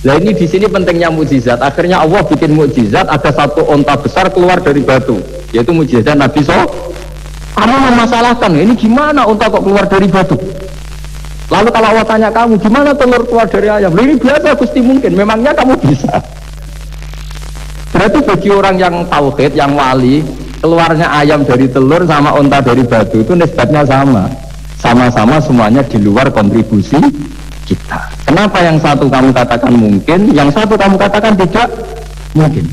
Nah, ini di sini pentingnya mukjizat. Akhirnya Allah bikin mukjizat, ada satu onta besar keluar dari batu, yaitu mukjizat Nabi SAW. Kamu memasalahkan, ini gimana onta kok keluar dari batu? Lalu kalau Allah tanya kamu, gimana telur keluar dari ayam? Ini biasa, Gusti mungkin, memangnya kamu bisa. Berarti bagi orang yang tauhid, yang wali, keluarnya ayam dari telur sama onta dari batu itu nisbatnya sama. Sama-sama semuanya di luar kontribusi kita. Kenapa yang satu kamu katakan mungkin, yang satu kamu katakan tidak mungkin?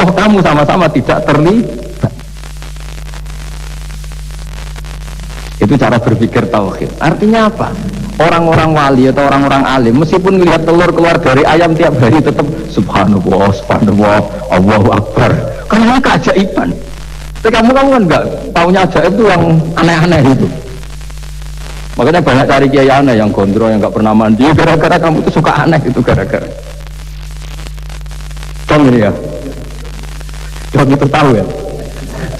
Oh, kamu sama-sama tidak terlibat. Itu cara berpikir tauhid. Artinya apa? Orang-orang wali atau orang-orang alim meskipun melihat telur keluar dari ayam tiap hari tetap subhanallah, subhanallah, Allahu Akbar. Karena keajaiban. Tapi kamu kan enggak taunya ajaib itu yang aneh-aneh itu. Makanya banyak cari kiai aneh yang gondrong, yang enggak pernah mandi, gara-gara kamu itu suka aneh itu gara-gara. Kamu ini ya. Kamu itu tahu ya.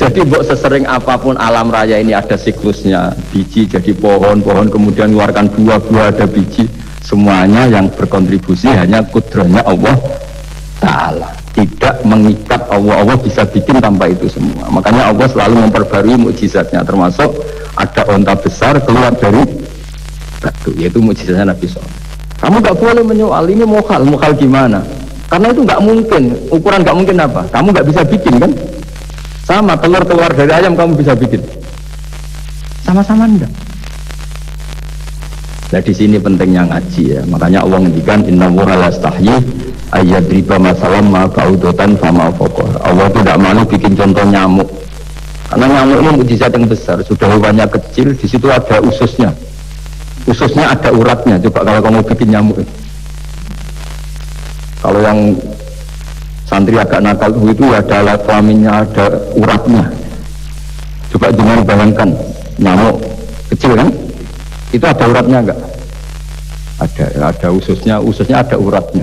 Jadi buat sesering apapun alam raya ini ada siklusnya, biji jadi pohon, pohon kemudian mengeluarkan buah, buah ada biji, semuanya yang berkontribusi hanya kudrahnya Allah Ta'ala, tidak mengikat Allah. Allah bisa bikin tanpa itu semua. Makanya Allah selalu memperbarui mukjizatnya, termasuk ada onta besar keluar dari batu, yaitu mukjizatnya Nabi SAW. Kamu gak boleh menyoal ini mukhal gimana? Karena itu gak mungkin, ukuran gak mungkin apa? Kamu gak bisa bikin kan? Sama, telur keluar dari ayam kamu bisa bikin? Sama-sama enggak. Nah di sini pentingnya ngaji ya. Makanya Allah ngendikan innahu la yastahyi ayyadriba masalam ma ba'udatan fama fawqa. Allah tidak malu bikin contoh nyamuk. Karena nyamuk ini mukjizat yang besar. Sudah hewannya kecil, di situ ada ususnya. Ususnya ada uratnya. Coba kalau kamu bikin nyamuk. Kalau yang santri agak nakal itu ada alat kelaminnya, ada uratnya. Coba jangan bayangkan nyamuk kecil kan? Itu ada uratnya enggak? Ada ususnya ada uratnya.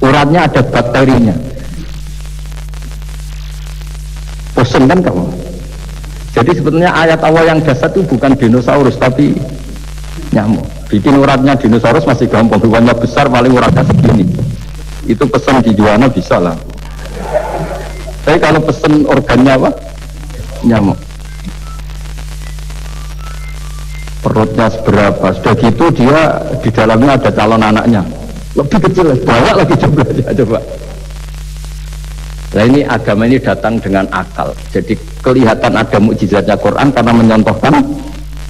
Uratnya ada bakterinya. Pusing kan kamu? Jadi sebetulnya ayat awal yang dasar itu bukan dinosaurus tapi nyamuk. Bikin uratnya dinosaurus masih gampang, hewannya besar paling uratnya segini. Itu pesan di Juwana bisa lah. Tapi kalau pesan organnya apa? Nyamuk. Perutnya seberapa? Sudah gitu dia di dalamnya ada calon anaknya. Lebih kecil, banyak lagi jumlahnya coba. Nah ini agama ini datang dengan akal. Jadi kelihatan ada mukjizatnya Quran karena menyontohkan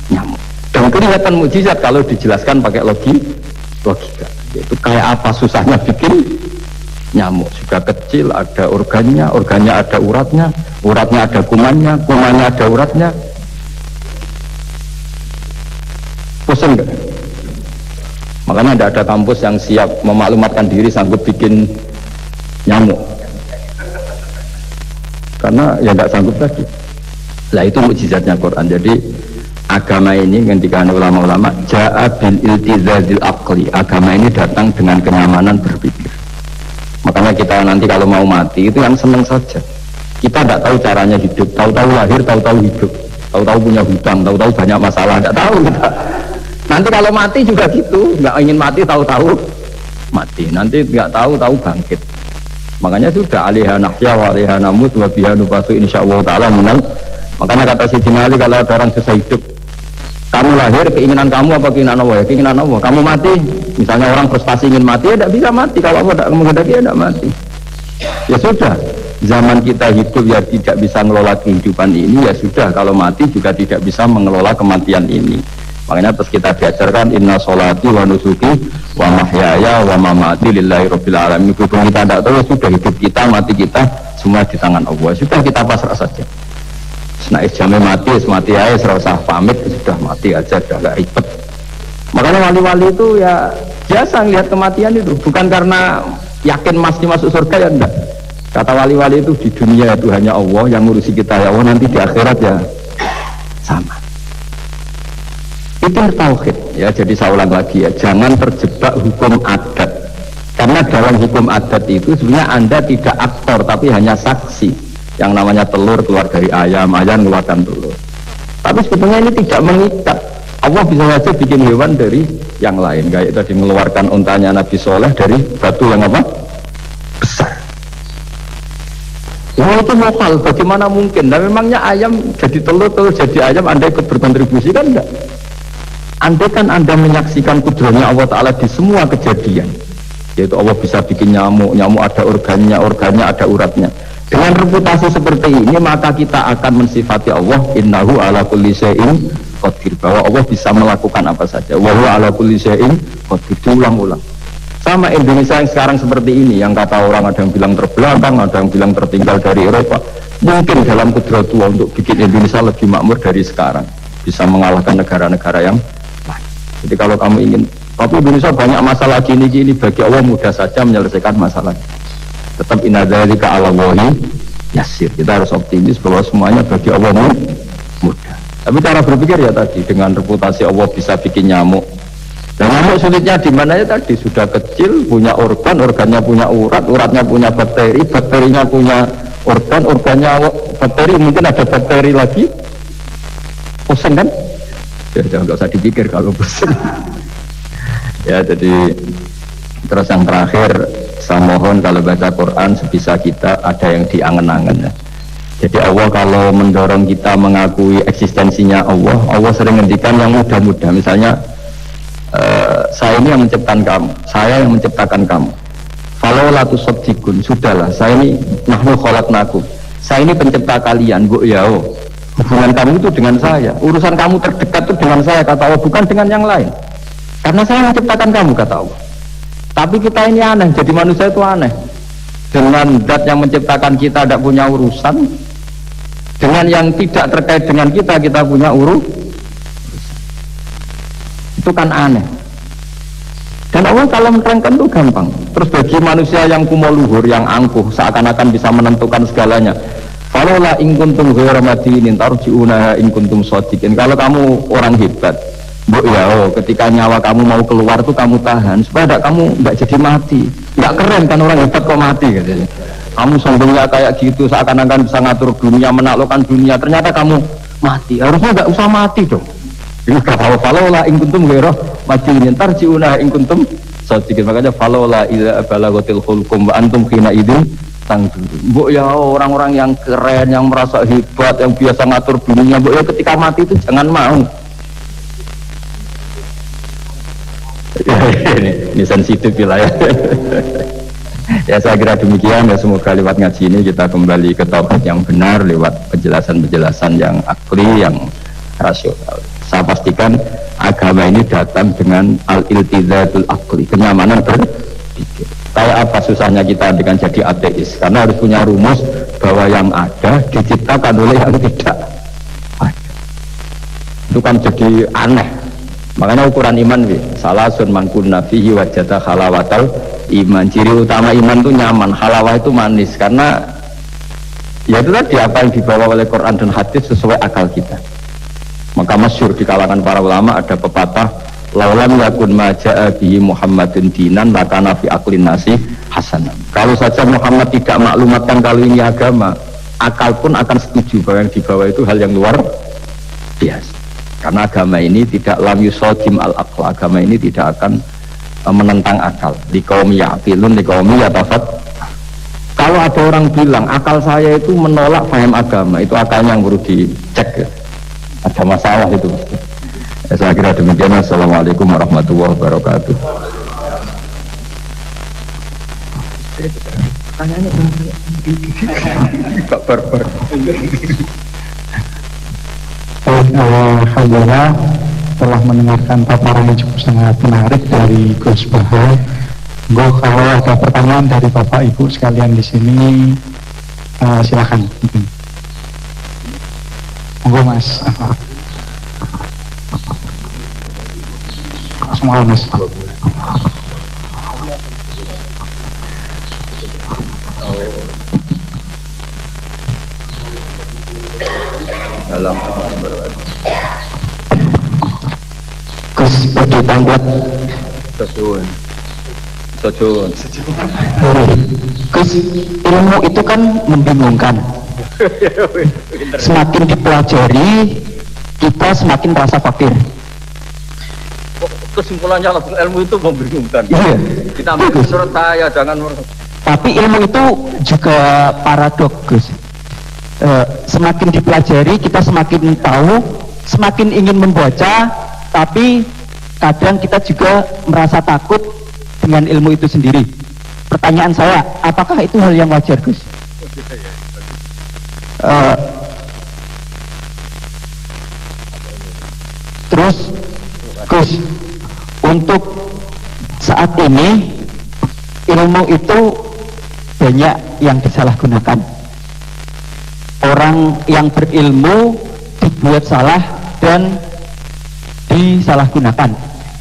nyamuk. Dan kelihatan mukjizat kalau dijelaskan pakai logika. Itu kayak apa susahnya bikin nyamuk. Sudah kecil, ada organnya ada uratnya ada kumannya ada uratnya. Pusing enggak? Makanya tidak ada kampus yang siap memaklumatkan diri sanggup bikin nyamuk. Karena ya tidak sanggup lagi. Nah itu mukjizatnya Quran. Jadi agama ini ngendikan ulama-ulama ja'a bil iltizazil aqli. Agama ini datang dengan kenyamanan berpikir. Makanya kita nanti kalau mau mati itu yang senang saja. Kita tidak tahu caranya hidup, tahu-tahu lahir, tahu-tahu hidup, tahu-tahu punya hutang, tahu-tahu banyak masalah, tidak tahu kita. Nanti kalau mati juga gitu, nggak ingin mati tahu-tahu mati, nanti nggak tahu-tahu bangkit. Makanya sudah alaiha nahya wa alaiha namut wa biha nubasu insyaallah taala minal. Makanya kata Sayyidina Ali kalau ada orang susah hidup, kamu lahir keinginan kamu apa keinginan Allah? Ya keinginan Allah. Kamu mati, misalnya orang frustasi ingin mati, ya tidak bisa mati. Kalau Allah tidak menghendaki ya tidak mati. Ya sudah, zaman kita hidup ya tidak bisa mengelola kehidupan ini, ya sudah kalau mati juga tidak bisa mengelola kematian ini. Makanya terus kita diajarkan inna sholati wa nusuki wa mahyaya wa mamati lillahi rabbil alamin. Hubungan kita tidak tahu, sudah hidup kita, mati kita semua di tangan Allah. Sudah kita pasrah saja. Nah jamnya mati aja, serasa pamit sudah mati aja, sudah gak ribet. Makanya wali-wali itu ya biasa ngelihat kematian itu, bukan karena yakin pasti masuk surga ya enggak. Kata wali-wali itu di dunia itu hanya Allah yang ngurusi kita, ya Allah nanti di akhirat ya sama. Itu tauhid ya. Jadi saya ulang lagi ya, jangan terjebak hukum adat, karena dalam hukum adat itu sebenarnya Anda tidak aktor tapi hanya saksi. Yang namanya telur keluar dari ayam mengeluarkan telur, tapi sebetulnya ini tidak mengikat. Allah bisa saja bikin hewan dari yang lain, kayak tadi mengeluarkan untanya Nabi Soleh dari batu yang apa? Besar. Wah itu lokal, bagaimana mungkin? Dan memangnya ayam jadi telur, telur jadi ayam, Anda ikut berkontribusi kan enggak? Andai kan Anda menyaksikan kudratnya Allah Ta'ala di semua kejadian, yaitu Allah bisa bikin nyamuk, nyamuk ada organnya, organnya ada uratnya. Dengan reputasi seperti ini, maka kita akan mensifati Allah innahu ala kulli syai'in qadir, bahwa Allah bisa melakukan apa saja. Wa huwa ala kulli syai'in qadir, diulang-ulang. Sama Indonesia yang sekarang seperti ini, yang kata orang ada yang bilang terbelakang, ada yang bilang tertinggal dari Eropa. Mungkin dalam kudrat Allah untuk bikin Indonesia lebih makmur dari sekarang, bisa mengalahkan negara-negara yang lain. Jadi kalau kamu ingin, tapi Indonesia banyak masalah gini-gini, bagi Allah mudah saja menyelesaikan masalah. Tetap inadzalika ala wahi yasir. Kita harus optimis bahwa semuanya bagi Allah mudah. Tapi cara berpikir ya tadi, dengan reputasi Allah bisa bikin nyamuk. Dan nyamuk sulitnya di mana ya tadi, sudah kecil, punya organ, organnya punya urat, uratnya punya bakteri, bakterinya punya organ, organnya bakteri, mungkin ada bakteri lagi. Pusing kan? Ya jangan, nggak usah dipikir kalau pusing. Ya jadi terus yang terakhir, saya mohon kalau baca Quran sebisa kita ada yang diangen-angen ya. Jadi Allah kalau mendorong kita mengakui eksistensinya Allah, Allah sering ngendikan yang mudah-mudah. Misalnya saya ini yang menciptakan kamu, saya yang menciptakan kamu. Falau la tusaddiqun, sudahlah, saya ini nahnu khalaqnakum, saya ini pencipta kalian, Bu Yao. Hubungan kamu itu dengan saya, urusan kamu terdekat itu dengan saya, kata Allah, bukan dengan yang lain. Karena saya menciptakan kamu, kata Allah. Tapi kita ini aneh, jadi manusia itu aneh. Dengan zat yang menciptakan kita tidak punya urusan, dengan yang tidak terkait dengan kita punya urusan. Itu kan aneh. Dan Allah kalau menerangkan itu gampang. Terus bagi manusia yang kumo luhur, yang angkuh, seakan-akan bisa menentukan segalanya, falola in kuntum ghairu madinin tarji'unaha in kuntum shadiqin. Kalau kamu orang hebat, ketika nyawa kamu mau keluar tuh kamu tahan supaya kamu nggak jadi mati. Nggak keren kan orang hebat kok mati katanya. Kamu sombongnya kayak gitu, seakan-akan bisa ngatur dunia, menaklukkan dunia, ternyata kamu mati. Harusnya nggak usah mati dong. Ini kata falola in kuntum ghairu madinin tarji'unaha in kuntum shadiqin. Makanya falola idza balaghatil hulqum wa antum hina idzin tangdurun. Orang-orang yang keren, yang merasa hebat, yang biasa ngatur dunia, ketika mati itu jangan mau. Ini sensitif wilayah. Ya saya kira demikian ya, semoga lewat ngaji ini kita kembali ke tauhid yang benar lewat penjelasan-penjelasan yang akli, yang rasional. Saya pastikan agama ini datang dengan al-iltizatul akli, kenyamanan berpikir. Kayak apa susahnya kita dengan jadi ateis? Karena harus punya rumus bahwa yang ada diciptakan oleh yang tidak ada. Itu kan jadi aneh. Makanya ukuran iman salasun man kunna fihi wajada halawatal iman. Ciri utama iman itu nyaman, halawah itu manis. Karena ya itu tadi apa yang dibawa oleh Quran dan hadis sesuai akal kita. Maka masyhur di kalangan para ulama ada pepatah, laulam yakun maja'a bihi Muhammadun dinan lakana fi aqlin nasi hasanan. Kalau saja Muhammad tidak maklumatkan kalau ini agama, akal pun akan setuju bahwa yang dibawa itu hal yang luar biasa. Karena agama ini tidak lam yusadim al-aql, agama ini tidak akan menentang akal. Liqaumi ya'qilun liqaumi yatafat. Kalau ada orang bilang akal saya itu menolak paham agama, itu akalnya yang perlu dicek. Ada masalah itu. Ya, saya kira demikian. Assalamualaikum warahmatullahi wabarakatuh. Tanyanya Pak Barbar. Alhamdulillah telah mendengarkan paparan yang cukup sangat menarik dari Gus Bahar. Kalau ada pertanyaan dari Bapak Ibu sekalian di sini, silakan. Monggo Mas. Semua Mas. Dalam Gus pada tanggat Sejun Gus, ilmu itu kan membingungkan. Semakin dipelajari kita semakin merasa fakir. Kesimpulannya ilmu itu membingungkan. Iya. Kita ambil surat saya, jangan. Tapi ilmu itu juga paradoks. Semakin dipelajari kita semakin tahu, semakin ingin membaca, tapi kadang kita juga merasa takut dengan ilmu itu sendiri. Pertanyaan saya, apakah itu hal yang wajar, Gus? Terus Gus, untuk saat ini ilmu itu banyak yang disalahgunakan. Orang yang berilmu dibuat salah dan disalahgunakan.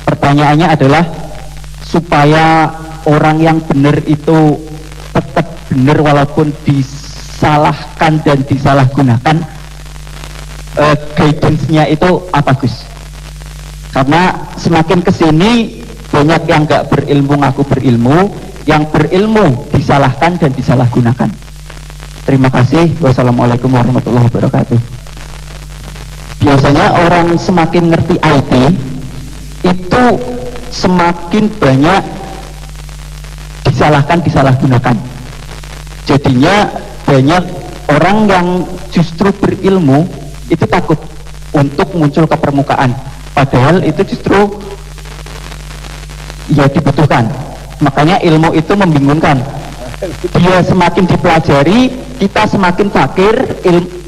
Pertanyaannya adalah supaya orang yang benar itu tetap benar walaupun disalahkan dan disalahgunakan, guidance-nya itu apa, Gus? Karena semakin kesini banyak yang gak berilmu ngaku berilmu, yang berilmu disalahkan dan disalahgunakan. Terima kasih. Wassalamualaikum warahmatullahi wabarakatuh. Biasanya orang semakin ngerti IT itu semakin banyak disalahkan, disalahgunakan. Jadinya banyak orang yang justru berilmu itu takut untuk muncul ke permukaan, padahal itu justru ya dibutuhkan. Makanya ilmu itu membingungkan. Dia semakin dipelajari, kita semakin fakir,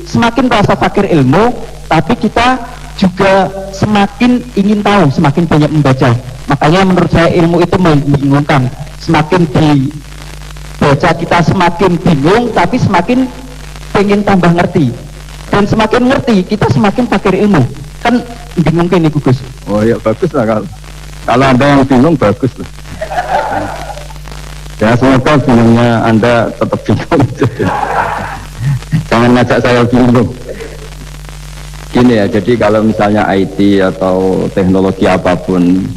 semakin merasa fakir ilmu, tapi kita juga semakin ingin tahu, semakin banyak membaca. Makanya menurut saya ilmu itu membingungkan. Semakin dibaca kita semakin bingung, tapi semakin pengen tambah ngerti. Dan semakin ngerti kita semakin fakir ilmu. Kan bingung ini Gus. Oh iya bagus lah kalau Anda yang bingung bagus lah. Ya semoga bingungnya Anda tetap bingung. Jangan ngajak saya bingung. Gini ya, jadi kalau misalnya IT atau teknologi apapun,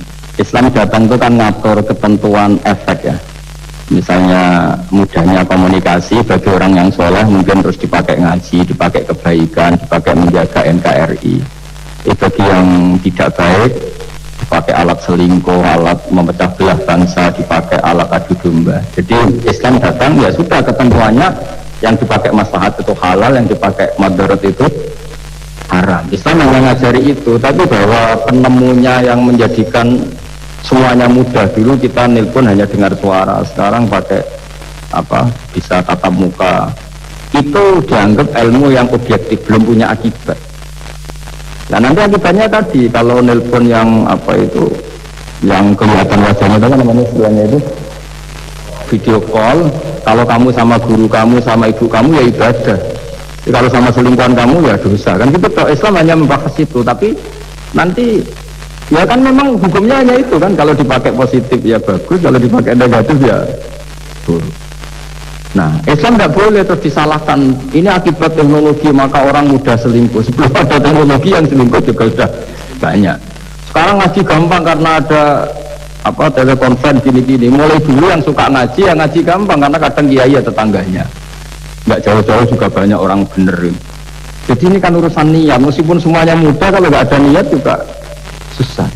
Islam datang itu kan ngatur ketentuan efek ya. Misalnya mudahnya komunikasi bagi orang yang soleh mungkin terus dipakai ngaji, dipakai kebaikan, dipakai menjaga NKRI. Bagi yang tidak baik dipakai alat selingkuh, alat memecah belah bangsa, dipakai alat adu domba. Jadi Islam datang ya sudah ketentuannya, yang dipakai maslahat itu halal, yang dipakai madarat itu haram. Islam hanya ngajari itu, tapi bahwa penemunya yang menjadikan semuanya mudah, dulu kita nelpon hanya dengar suara, sekarang pakai bisa tatap muka, itu dianggap ilmu yang objektif, belum punya akibat. Nah nanti akibatnya tadi, kalau nelpon yang yang kelihatan wajahnya itu kan namanya istilahnya itu video call, kalau kamu sama guru kamu, sama ibu kamu ya ibadah, kalau sama selingkuhan kamu ya dosa, kan gitu. Islam hanya membahas itu, tapi nanti ya kan memang hukumnya hanya itu kan, kalau dipakai positif ya bagus, kalau dipakai negatif ya buruk. Nah Islam tidak boleh terus disalahkan, ini akibat teknologi maka orang mudah selingkuh. Sebelum ada teknologi yang selingkuh juga sudah banyak. Sekarang ngaji gampang karena ada telekonferensi gini-gini. Mulai dulu yang suka ngaji, yang ngaji gampang karena kadang kiai ya tetangganya, nggak jauh-jauh juga banyak orang benerin. Jadi ini kan urusan niat, meskipun semuanya mudah, kalau nggak ada niat juga susah.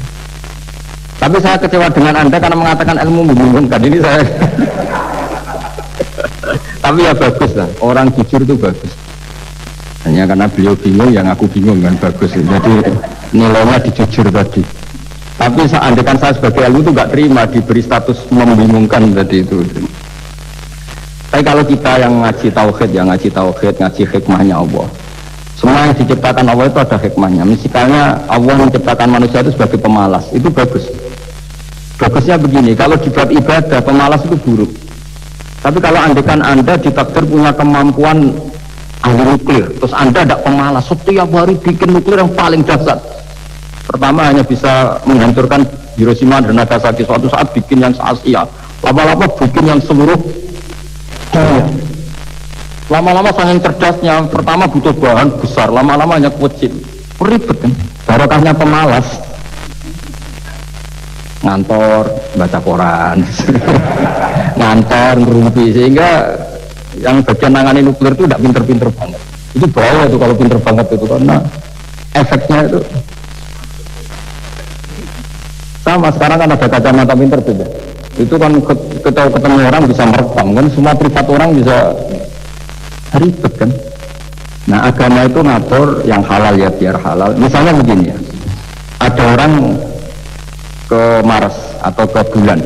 Tapi saya kecewa dengan Anda karena mengatakan ilmu membingungkan. Ini saya tapi ya bagus lah, orang jujur itu bagus. Hanya karena beliau bingung, yang aku bingung kan bagus. Jadi nilainya dijujur tadi. Tapi seandainya saya sebagai ilmu itu nggak terima diberi status membingungkan tadi itu. Tapi kalau kita yang ngaji tauhid, ngaji hikmahnya Allah. Semua yang diciptakan Allah itu ada hikmahnya. Misalnya Allah menciptakan manusia itu sebagai pemalas, itu bagus. Bagusnya begini, kalau dibuat ibadah, pemalas itu buruk. Tapi kalau andaikan Anda ditakdir punya kemampuan ahli nuklir, terus Anda tidak pemalas, setiap hari bikin nuklir yang paling dahsyat. Pertama hanya bisa menghancurkan Hiroshima dan Nagasaki, suatu saat bikin yang se-Asia, lama-lama bikin yang seluruh dunia. Lama-lama saking cerdasnya, pertama butuh bahan besar, lama-lama hanya kecil, ribet kan, barokahnya pemalas. Ngantor, baca koran, ngantor, ngerumpi, sehingga yang bagian nangani nuklir itu tidak pinter-pinter banget. Itu bahaya itu kalau pinter banget itu, karena efeknya itu sama. Sekarang kan ada kacamata pinter juga, itu kan ketemu orang bisa merekam kan, semua privat orang bisa, ribet kan. Nah agama itu ngatur yang halal ya biar halal. Misalnya begini ya, ada orang ke Mars atau ke bulan,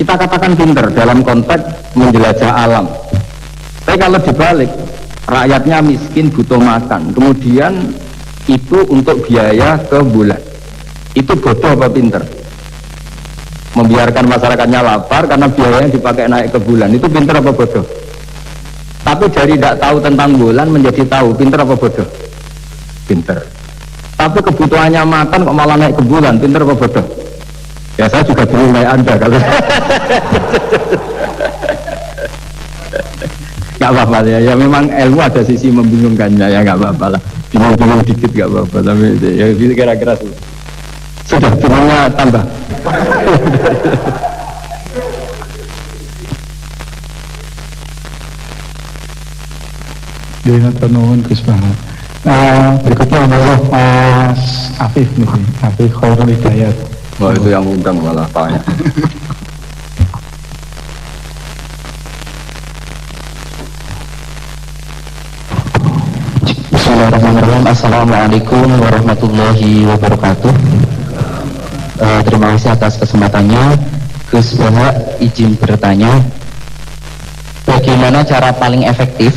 kita katakan pinter dalam konteks menjelajah alam. Tapi kalau dibalik, rakyatnya miskin butuh makan, kemudian itu untuk biaya ke bulan, itu bodoh apa pinter? Membiarkan masyarakatnya lapar karena biayanya dipakai naik ke bulan, itu pinter apa bodoh? Tapi dari tidak tahu tentang bulan menjadi tahu, pinter apa bodoh? Pinter. Tapi kebutuhannya makan kok malah naik ke bulan, pinter apa bodoh? Ya saya juga belum naik Anda kalau nggak apa-apa ya memang ilmu ada sisi membingungkannya ya, nggak apa-apa lah, bingung-bingung dikit nggak apa-apa, tapi ya kira-kira sudah bingungnya tambah. Nuhun Gus Bahat. Berikutnya adalah Mas Afif nih, Afif Khairul Hidayat. Wah itu yang undang malah tanya. Bismillahirrahmanirrahim. Assalamualaikum warahmatullahi wabarakatuh. Terima kasih atas kesempatannya. Gus Bahat izin bertanya, bagaimana cara paling efektif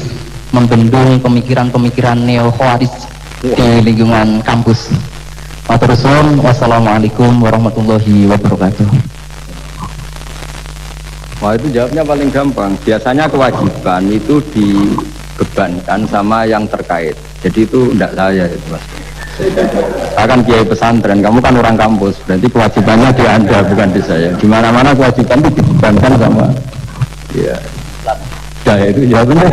membendung pemikiran-pemikiran neo-khawarij di lingkungan kampus? Matur suwun. Wassalamualaikum warahmatullahi wabarakatuh. Wah, itu jawabnya paling gampang. Biasanya kewajiban itu dibebankan sama yang terkait. Jadi itu tidak saya itu Mas. Saya kan kiai pesantren, kamu kan orang kampus, berarti kewajibannya di Anda bukan di saya. Di mana-mana kewajiban itu dibebankan sama ya. Ya itu jawabnya.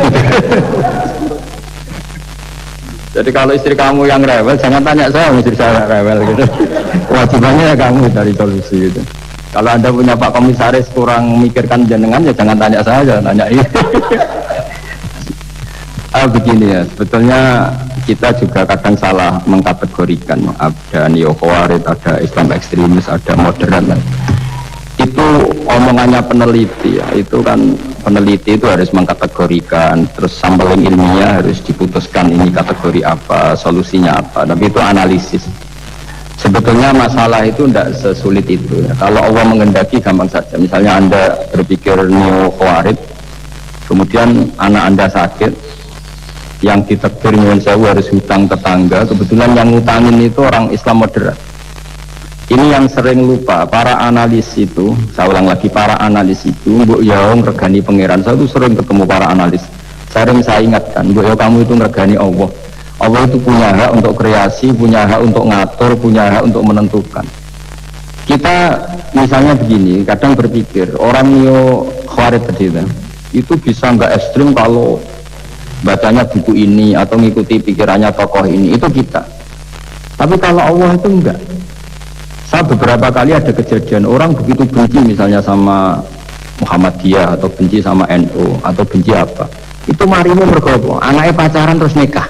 Jadi kalau istri kamu yang rewel, jangan tanya saya, istri saya rewel gitu. Kewajibannya ya kamu dari solusi gitu. Kalau Anda punya Pak Komisaris kurang memikirkan jenengan, ya jangan tanya saya, tanya ini. Begini ya, sebetulnya kita juga kadang salah mengkategorikan. Ada neo-khawarij, ada Islam ekstremis, ada moderat. Itu omongannya peneliti ya, itu kan peneliti itu harus mengkategorikan, terus sampling ilmiah harus diputuskan ini kategori apa, solusinya apa, tapi itu analisis. Sebetulnya masalah itu tidak sesulit itu ya. Kalau Allah menghendaki gampang saja. Misalnya Anda berpikir neo-khawarij, kemudian anak Anda sakit, yang ditakdir nyuwun sewu harus hutang tetangga, kebetulan yang ngutangin itu orang Islam moderat. Ini yang sering lupa para analis itu, saya ulang lagi, para analis itu mbok yo ngregani pangeran. Saya itu sering ketemu para analis. Sering saya ingatkan, mbok yo kamu itu ngregani Allah. Allah itu punya hak untuk kreasi, punya hak untuk ngatur, punya hak untuk menentukan. Kita misalnya begini, kadang berpikir orang neo khawarij tadi itu bisa nggak ekstrim kalau bacanya buku ini atau mengikuti pikirannya tokoh ini, itu kita. Tapi kalau Allah itu enggak. Saya beberapa kali ada kejadian orang begitu benci misalnya sama Muhammadiyah atau benci sama NU atau benci apa, itu marimu mergo anaknya pacaran terus nikah.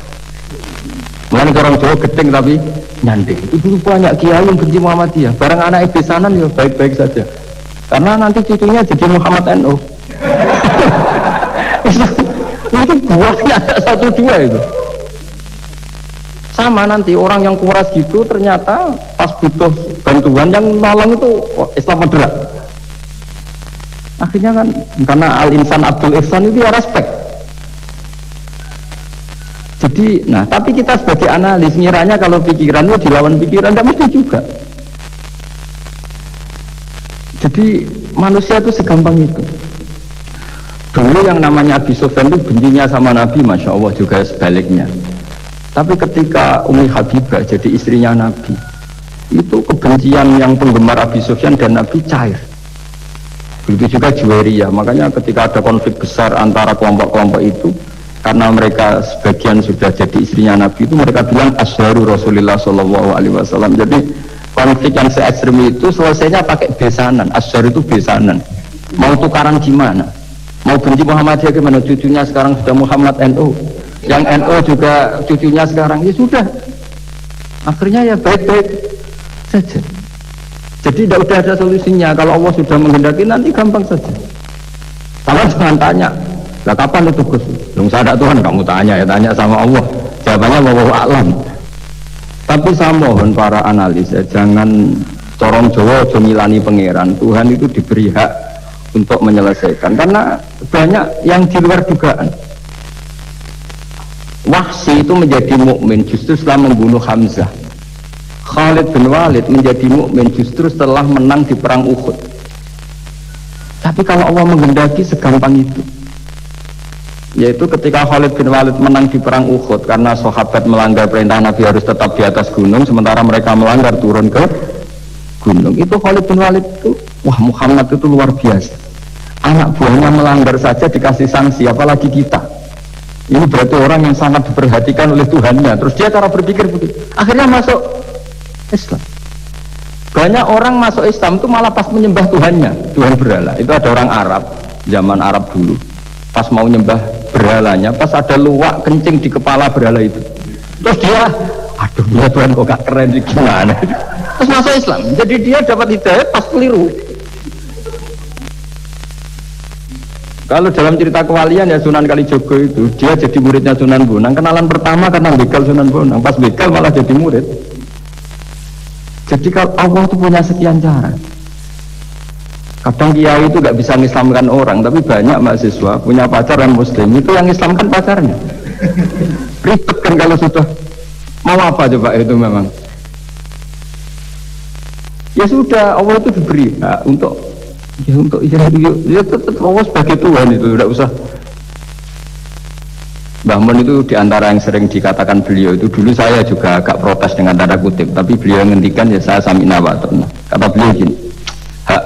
Mulai orang Jawa gedeng tapi nyanding. Itu banyak kiai yang benci Muhammadiyah. Barang anaknya besanan ya baik-baik saja. Karena nanti cucunya jadi Muhammad NU. Itu buahnya ada 1-2 itu. Sama nanti orang yang kuras gitu ternyata pas butuh bantuan yang nolong itu Islam moderat. Akhirnya kan karena al-insan abdul ihsan itu ya respect. Jadi, nah tapi kita sebagai analis ngiranya kalau pikiranmu dilawan pikiran, tidak mesti juga. Jadi manusia itu segampang itu. Dulu yang namanya Abi Sufyan itu bencinya sama Nabi, Masya Allah, juga sebaliknya. Tapi ketika Umi Habibah jadi istrinya Nabi, itu kebencian yang penggemar Abi Sufyan dan Nabi cair. Begitu juga Juwairiyah. Makanya ketika ada konflik besar antara kelompok-kelompok itu, karena mereka sebagian sudah jadi istrinya Nabi, itu mereka bilang asharu Rasulullah SAW. Jadi konflik yang se-ekstrim itu selesainya pakai besanan. Ashar itu besanan. Mau tukaran gimana? Mau benci Muhammadiyah gimana? Cucunya sekarang sudah Muhammad NU, yang NU juga cucunya sekarang, ya sudah. Akhirnya ya baik-baik saja. Jadi tidak udah ada solusinya. Kalau Allah sudah menghendaki nanti gampang saja. Kalau jangan tanya, lah kapan itu Gus? Belum sadar Tuhan, kamu tanya ya, tanya sama Allah. Jawabannya wallahu a'lam. Tapi saya mohon para analis ya, jangan corong Jawa jemilani pangeran. Tuhan itu diberi hak untuk menyelesaikan, karena banyak yang di luar dugaan. Wahsy itu menjadi mukmin justru setelah membunuh Hamzah. Khalid bin Walid menjadi mukmin justru setelah menang di perang Uhud. Tapi kalau Allah menghendaki segampang itu, yaitu ketika Khalid bin Walid menang di perang Uhud karena sahabat melanggar perintah Nabi harus tetap di atas gunung, sementara mereka melanggar turun ke gunung. Itu Khalid bin Walid itu, wah Muhammad itu luar biasa. Anak buahnya melanggar saja dikasih sanksi, apalagi kita. Ini berarti orang yang sangat diperhatikan oleh Tuhannya. Terus dia cara berpikir begitu. Akhirnya masuk Islam. Banyak orang masuk Islam itu malah pas menyembah Tuhannya, Tuhan berhala. Itu ada orang Arab, zaman Arab dulu. Pas mau nyembah berhalanya, pas ada luwak kencing di kepala berhala itu. Terus dia, aduh ya Tuhan kok gak keren gimana. Terus masuk Islam. Jadi dia dapat hidayah pas keliru. Kalau dalam cerita kewalian ya Sunan Kalijogo itu, dia jadi muridnya Sunan Bonang. Kenalan pertama karena begal Sunan Bonang. Pas begal malah jadi murid. Jadi kalau Allah itu punya sekian cara. Kadang kiai itu gak bisa mengislamkan orang, tapi banyak mahasiswa punya pacar yang muslim, itu yang islamkan pacarnya. Ribet kan kalau sudah mau apa coba itu memang. Ya sudah, Allah itu diberi hak untuk ya tetap Allah sebagai Tuhan itu tidak usah. Mbah Mun itu diantara yang sering dikatakan beliau itu, dulu saya juga agak protes dengan tanda kutip, tapi beliau ngendikan ya saya sami'na wa ta'na. Kata beliau gini, hak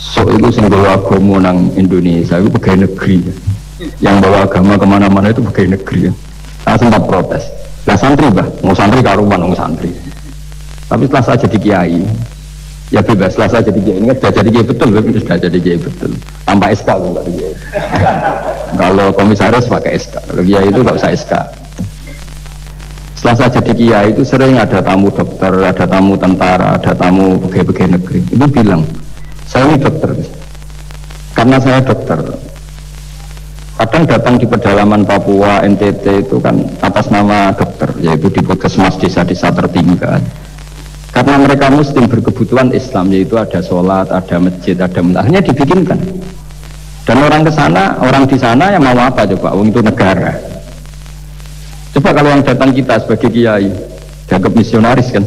sok itu sing bawa agama nang Indonesia itu pegawai negeri ya. Yang bawa agama kemana-mana itu pegawai negeri ya. Saya sempat protes. Lah santri bah, mau santri karuan mau santri. Tapi setelah saya jadi kiai, ya bebas, setelah saya jadi kiai, ini sudah jadi kiai betul, sudah jadi kiai betul. Tanpa SK loh, Pak Kiai. Kalau komisaris pakai SK, kalau kiai itu nggak usah SK. Setelah saya jadi kiai itu sering ada tamu dokter, ada tamu tentara, ada tamu pegawai-pegawai negeri. Itu bilang, saya ini dokter, karena saya dokter. Kadang datang di pedalaman Papua, NTT itu kan atas nama dokter, yaitu di puskesmas desa-desa tertinggal. Karena mereka muslim berkebutuhan Islam, yaitu ada sholat, ada masjid, ada akhirnya dibikinkan. Dan orang ke sana, orang di sana yang mau apa coba? Itu negara. Coba kalau yang datang kita sebagai kiai, dianggap misionaris kan?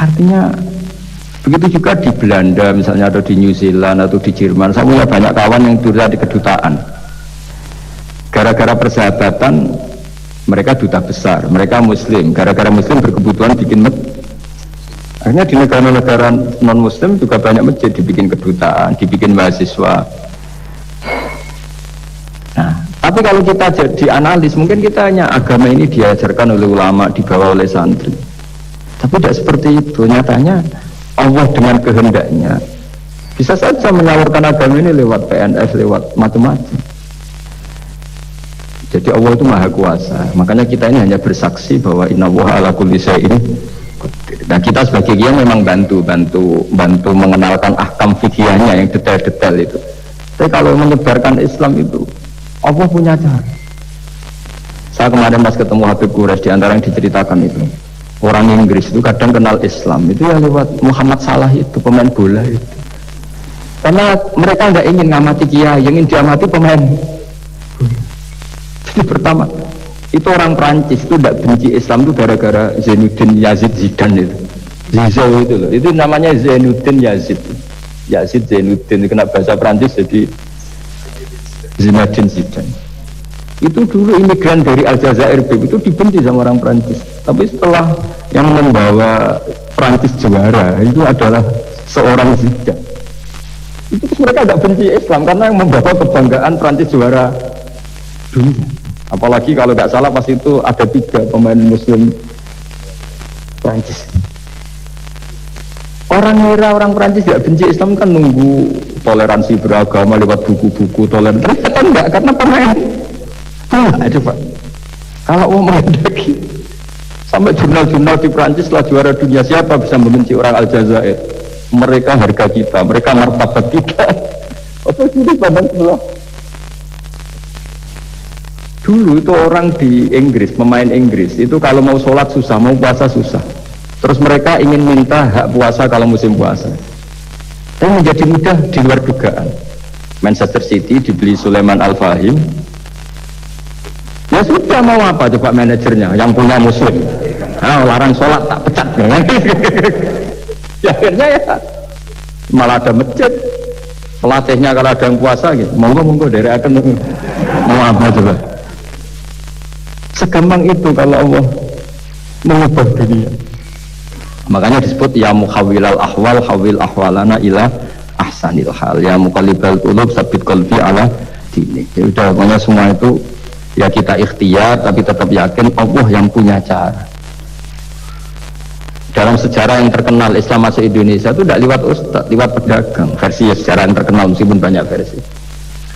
Artinya begitu juga di Belanda misalnya, atau di New Zealand atau di Jerman. Saya punya banyak kawan yang dulu di kedutaan. Gara-gara persahabatan mereka duta besar, mereka muslim. Gara-gara muslim berkebutuhan bikin masjid. Akhirnya di negara-negara non-muslim juga banyak masjid, dibikin kedutaan, dibikin mahasiswa. Nah, tapi kalau kita jadi analis, mungkin kita hanya agama ini diajarkan oleh ulama, dibawa oleh santri. Tapi tidak seperti itu. Nyatanya Allah dengan kehendaknya bisa saja menyalurkan agama ini lewat PNS, lewat macam-macam. Jadi Allah itu maha kuasa. Makanya kita ini hanya bersaksi bahwa innallaha ala kulli syai'in qadir. Nah, kita sebagai kiai memang bantu mengenalkan ahkam fikihnya yang detail-detail itu. Tapi kalau menyebarkan Islam itu Allah punya cara. Saya kemarin pas ketemu Habib Quraisy, di antara yang diceritakan itu, orang Inggris itu kadang kenal Islam itu ya lewat Muhammad Salah itu, pemain bola itu. Karena mereka nggak ingin ngamati kiai, yang ingin diamati pemain. Jadi pertama, itu orang Prancis itu tidak benci Islam itu gara-gara Zainuddin Yazid Zidane itu. Zizou itu loh, itu namanya Zainuddin Yazid. Yazid Zainuddin, kena bahasa Prancis jadi Zinedine Zidane. Itu dulu imigran dari Aljazair itu dibenci sama orang Prancis. Tapi setelah yang membawa Prancis juara itu adalah seorang Zidane. Itu mereka tidak benci Islam karena yang membawa kebanggaan Prancis juara dunia. Apalagi kalau tidak salah pas itu ada 3 pemain Muslim Prancis. Orang Prancis tidak benci Islam kan nunggu toleransi beragama lewat buku-buku toleransi. Ternyata enggak, karena pemain. Coba kalau mau menghadapi sampai jurnal-jurnal di Prancis setelah juara dunia, siapa bisa membenci orang Aljazair? Mereka harga kita, mereka martabat kita. Apa itu pandang sebelah? Dulu itu orang di Inggris, pemain Inggris itu kalau mau sholat susah, mau puasa susah. Terus mereka ingin minta hak puasa kalau musim puasa. Dan menjadi mudah di luar dugaan. Manchester City dibeli Sulaiman Al-Fahim. Ya sudah, mau apa coba manajernya yang punya muslim. Nah, larang sholat tak pecat. Ya akhirnya ya malah ada masjid. Pelatihnya kalau ada yang puasa gitu, monggo dari akan mau apa coba. Segampang itu kalau Allah mengubah dunia. Makanya disebut ya mukhawilal ahwal hawil ahwalana ila ahsanil hal, ya muqallibal qulub sabit qalbi ala dinik. Ya udah, pokoknya semua itu ya kita ikhtiar tapi tetap yakin Allah yang punya cara. Dalam sejarah yang terkenal Islam masuk Indonesia itu tidak lewat ustaz, lewat pedagang. Versi ya sejarah yang terkenal meskipun banyak versi.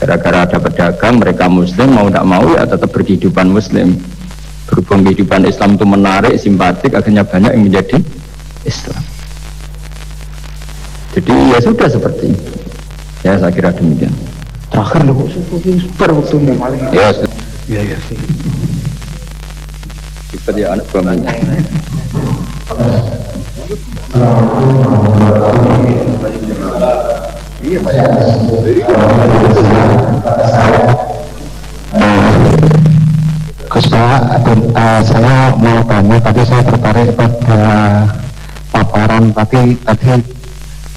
Gara-gara ada pedagang, mereka muslim, mau tidak mau ya tetap berkehidupan muslim. Berhubung kehidupan Islam itu menarik, simpatik, akhirnya banyak yang menjadi Islam. Jadi ya sudah seperti itu. Ya saya kira demikian. Terakhir loh, super waktunya paling. Ya, Iya sih. cepat ya anak bapaknya. Gus Pak, saya mau tanya, tapi saya tertarik pada paparan tadi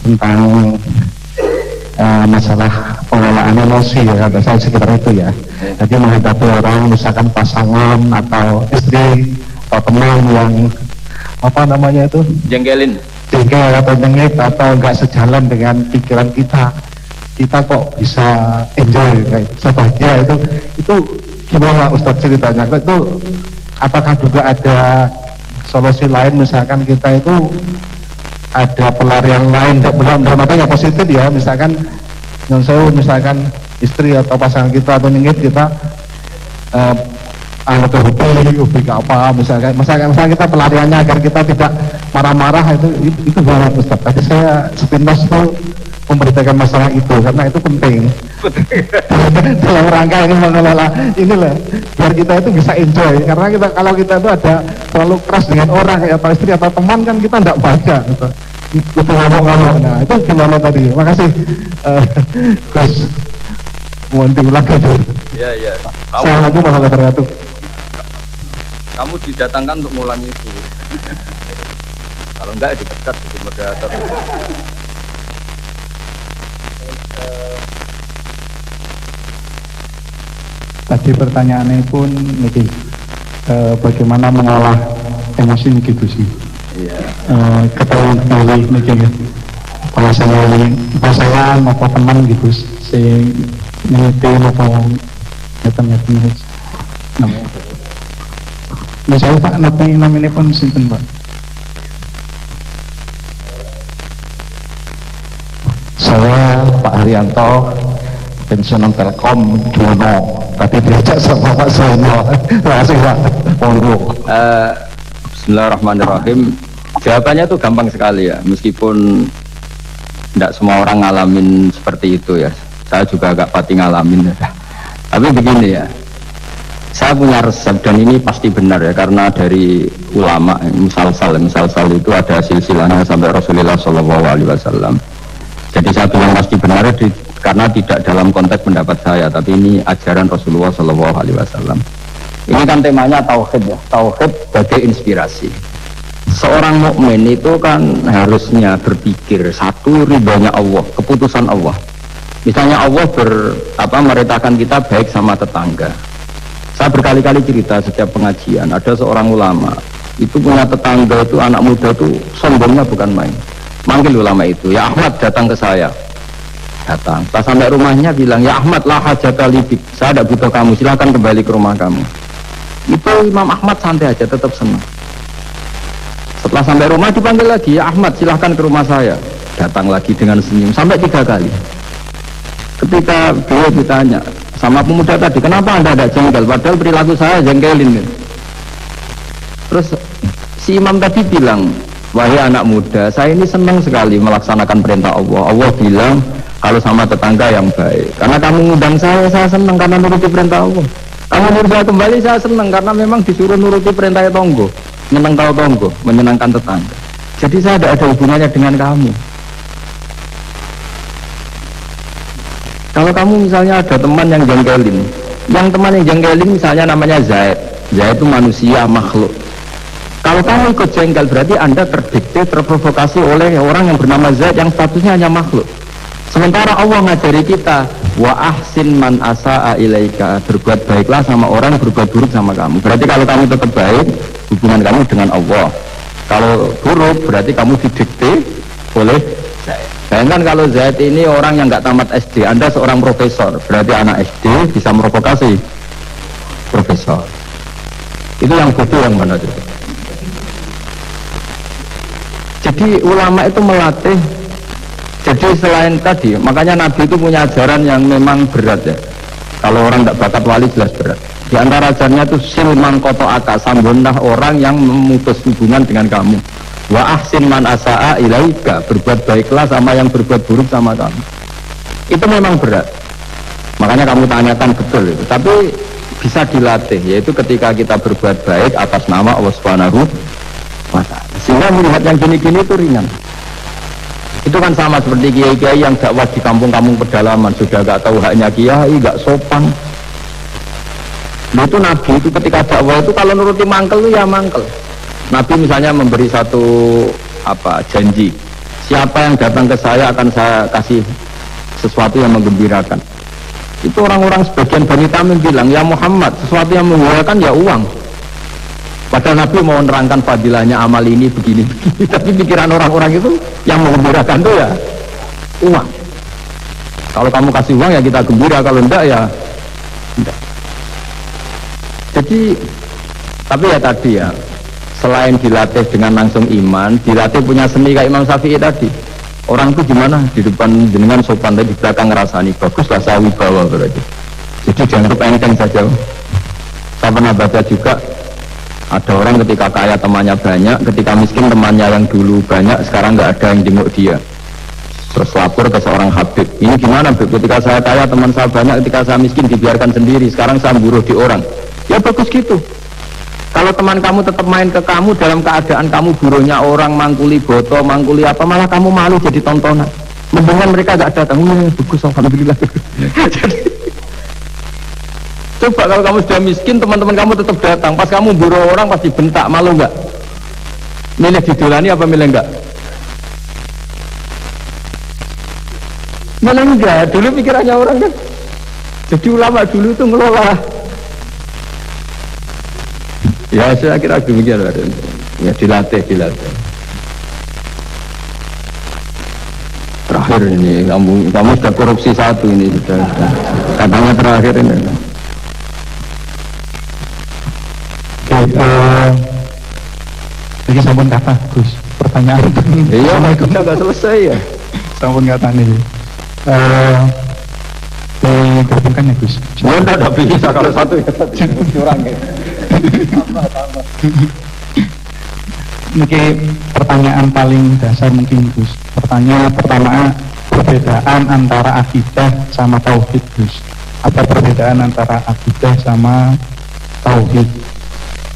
tentang masalah pengelolaan emosi ya, kata saya sekitar itu ya. Jadi menghadapi orang, misalkan pasangan atau istri atau teman yang apa namanya itu jengkel atau nyengit atau enggak sejalan dengan pikiran kita kok bisa enjoy kayak sebahagia itu gimana Ustadz ceritanya? Itu apakah juga ada solusi lain, misalkan kita itu ada pelarian lain dalam artinya positif ya, misalkan yang saya misalkan istri atau pasangan kita atau nyengit kita anggap hobi ke apa misalkan kita pelariannya agar kita tidak marah-marah, itu gimana Ustaz? Tadi saya sepintas itu memberitakan masalah itu karena itu penting dalam rangka ini mengelola inilah biar kita itu bisa enjoy, karena kalau kita itu ada terlalu keras dengan orang atau istri atau teman kan kita tidak bahagia gitu. Itu ngomong-ngomong. Nah itu gimana tadi? Makasih Gus, mohon diulang dulu. Iya. Assalamualaikum warahmatullahi wabarakatuh. Kamu didatangkan untuk ngulangi itu. Kalau enggak dipecat jadi moderator. Tadi pertanyaannya pun niki bagaimana mengolah emosi niki Gus. Iya. Ketahui niki pasangan apa teman gitu sing nyetin apa ngeten namanya. Misalnya Pak, namanya pun sinten Pak? Saya Pak Haryanto, pensiunan Telkom Dono. Tadi diajak sama Pak Sono. Terima kasih Pak. Monggo. Bismillahirrahmanirrahim. Jawabannya tuh gampang sekali ya, meskipun tidak semua orang ngalamin seperti itu ya. Saya juga agak pati ngalamin ya. Tapi begini ya, saya punya resep dan ini pasti benar ya, karena dari ulama misal-sal itu ada silsilahnya sampai Rasulullah SAW. Jadi saya bilang pasti benar karena tidak dalam konteks pendapat saya, tapi ini ajaran Rasulullah SAW. Ini kan temanya tauhid ya, tauhid sebagai inspirasi. Seorang mukmin itu kan harusnya berpikir satu, ridhonya Allah, keputusan Allah. Misalnya Allah merintahkan kita baik sama tetangga. Saya berkali-kali cerita setiap pengajian, ada seorang ulama itu punya tetangga itu anak muda tuh sombongnya bukan main. Manggil ulama itu, ya Ahmad datang ke saya. Datang, pas sampai rumahnya bilang, ya Ahmad lah hajata libik, saya tidak butuh kamu, silakan kembali ke rumah kamu. Itu Imam Ahmad santai aja, tetap senang. Setelah sampai rumah dipanggil lagi, ya Ahmad silahkan ke rumah saya. Datang lagi dengan senyum, sampai 3 kali. Ketika beliau ditanya sama pemuda tadi, kenapa anda tidak jengkel, padahal perilaku saya jengkelin. Terus si imam tadi bilang, wahai anak muda, saya ini senang sekali melaksanakan perintah Allah. Allah bilang kalau sama tetangga yang baik, karena kamu ngundang saya senang karena nuruti perintah Allah. Kamu nyuruh saya kembali, saya senang karena memang disuruh nuruti perintah tonggo, menyenang tonggo, menyenangkan tetangga. Jadi saya tidak ada hubungannya dengan kamu. Kalau kamu misalnya ada teman yang jengkelin, misalnya namanya Zaid itu manusia, makhluk. Kalau kamu ikut jengkel berarti anda terdikte, terprovokasi oleh orang yang bernama Zaid yang statusnya hanya makhluk. Sementara Allah ngajari kita, wa ahsin man asa'a ilaika, berbuat baiklah sama orang yang berbuat buruk sama kamu. Berarti kalau kamu tetap baik, hubungan kamu dengan Allah. Kalau buruk berarti kamu didikte oleh Zaid. Bayangkan kalau Zaid ini orang yang nggak tamat SD, anda seorang profesor, berarti anak SD bisa memprovokasi profesor. Itu yang bodoh yang mana itu? Jadi ulama itu melatih. Jadi selain tadi, makanya Nabi itu punya ajaran yang memang berat ya. Kalau orang tidak bakat wali jelas berat. Di antara ajarannya itu silman koto aka, sambunlah orang yang memutus hubungan dengan kamu. Wa ahsin man asa'a ilaika, berbuat baiklah sama yang berbuat buruk sama kamu. Itu memang berat. Makanya kamu tanyakan betul itu. Tapi bisa dilatih, yaitu ketika kita berbuat baik atas nama Allah Subhanahu wa ta'ala. Sehingga melihat yang gini-gini itu ringan. Itu kan sama seperti kiai-kiai yang dakwah di kampung-kampung pedalaman, sudah gak tahu haknya kiai, gak sopan. Nah, itu Nabi itu ketika dakwah itu kalau nuruti mangkel itu ya mangkel. Nabi misalnya memberi satu janji, siapa yang datang ke saya akan saya kasih sesuatu yang menggembirakan. Itu orang-orang sebagian Bani Tamim bilang, ya Muhammad, sesuatu yang menggembirakan ya uang. Padahal Nabi mau menerangkan fadilahnya amal ini begini, tapi pikiran orang-orang itu yang menggembirakan itu ya uang. Kalau kamu kasih uang ya kita gembira, kalau enggak ya enggak. Jadi, tapi ya tadi ya, selain dilatih dengan langsung iman, dilatih punya seni kayak Imam Syafi'i tadi. Orang itu gimana? Di depan jenengan sopan, tapi di belakang ngerasani baguslah saya wibawa berarti. Jadi jangan enteng saja. Saya pernah baca juga, ada orang ketika kaya temannya banyak, ketika miskin temannya yang dulu banyak, sekarang nggak ada yang jenguk dia. Terus lapor ke seorang Habib, ini gimana Habib? Ketika saya kaya teman saya banyak, ketika saya miskin dibiarkan sendiri, sekarang saya buruh di orang. Ya bagus gitu. Kalau teman kamu tetap main ke kamu dalam keadaan kamu buruhnya orang, mangkuli botol, mangkuli apa, malah kamu malu jadi tontonan. Mendingan mereka nggak datang, bagus alhamdulillah. Jadi, coba kalau kamu sudah miskin, teman-teman kamu tetap datang, pas kamu buruh orang pasti bentak, malu nggak? Milih didolani apa milih enggak? Milih enggak, dulu pikirannya orang kan. Jadi ulama dulu itu ngelola. Ya saya kira demikian, ya dilatih. Terakhir ini, kamu sudah korupsi satu ini sudah. Katanya terakhir ini. Jadi sampun kata Gus, pertanyaan iya, kita nggak selesai ya. Sampun kata nih. Digabungkan ya Gus. Enggak ada bisa kalau satu ya curang ya. Oke, pertanyaan paling dasar mungkin Gus. Pertanyaan pertama, perbedaan antara akidah sama tauhid Gus. Apa perbedaan antara akidah sama tauhid?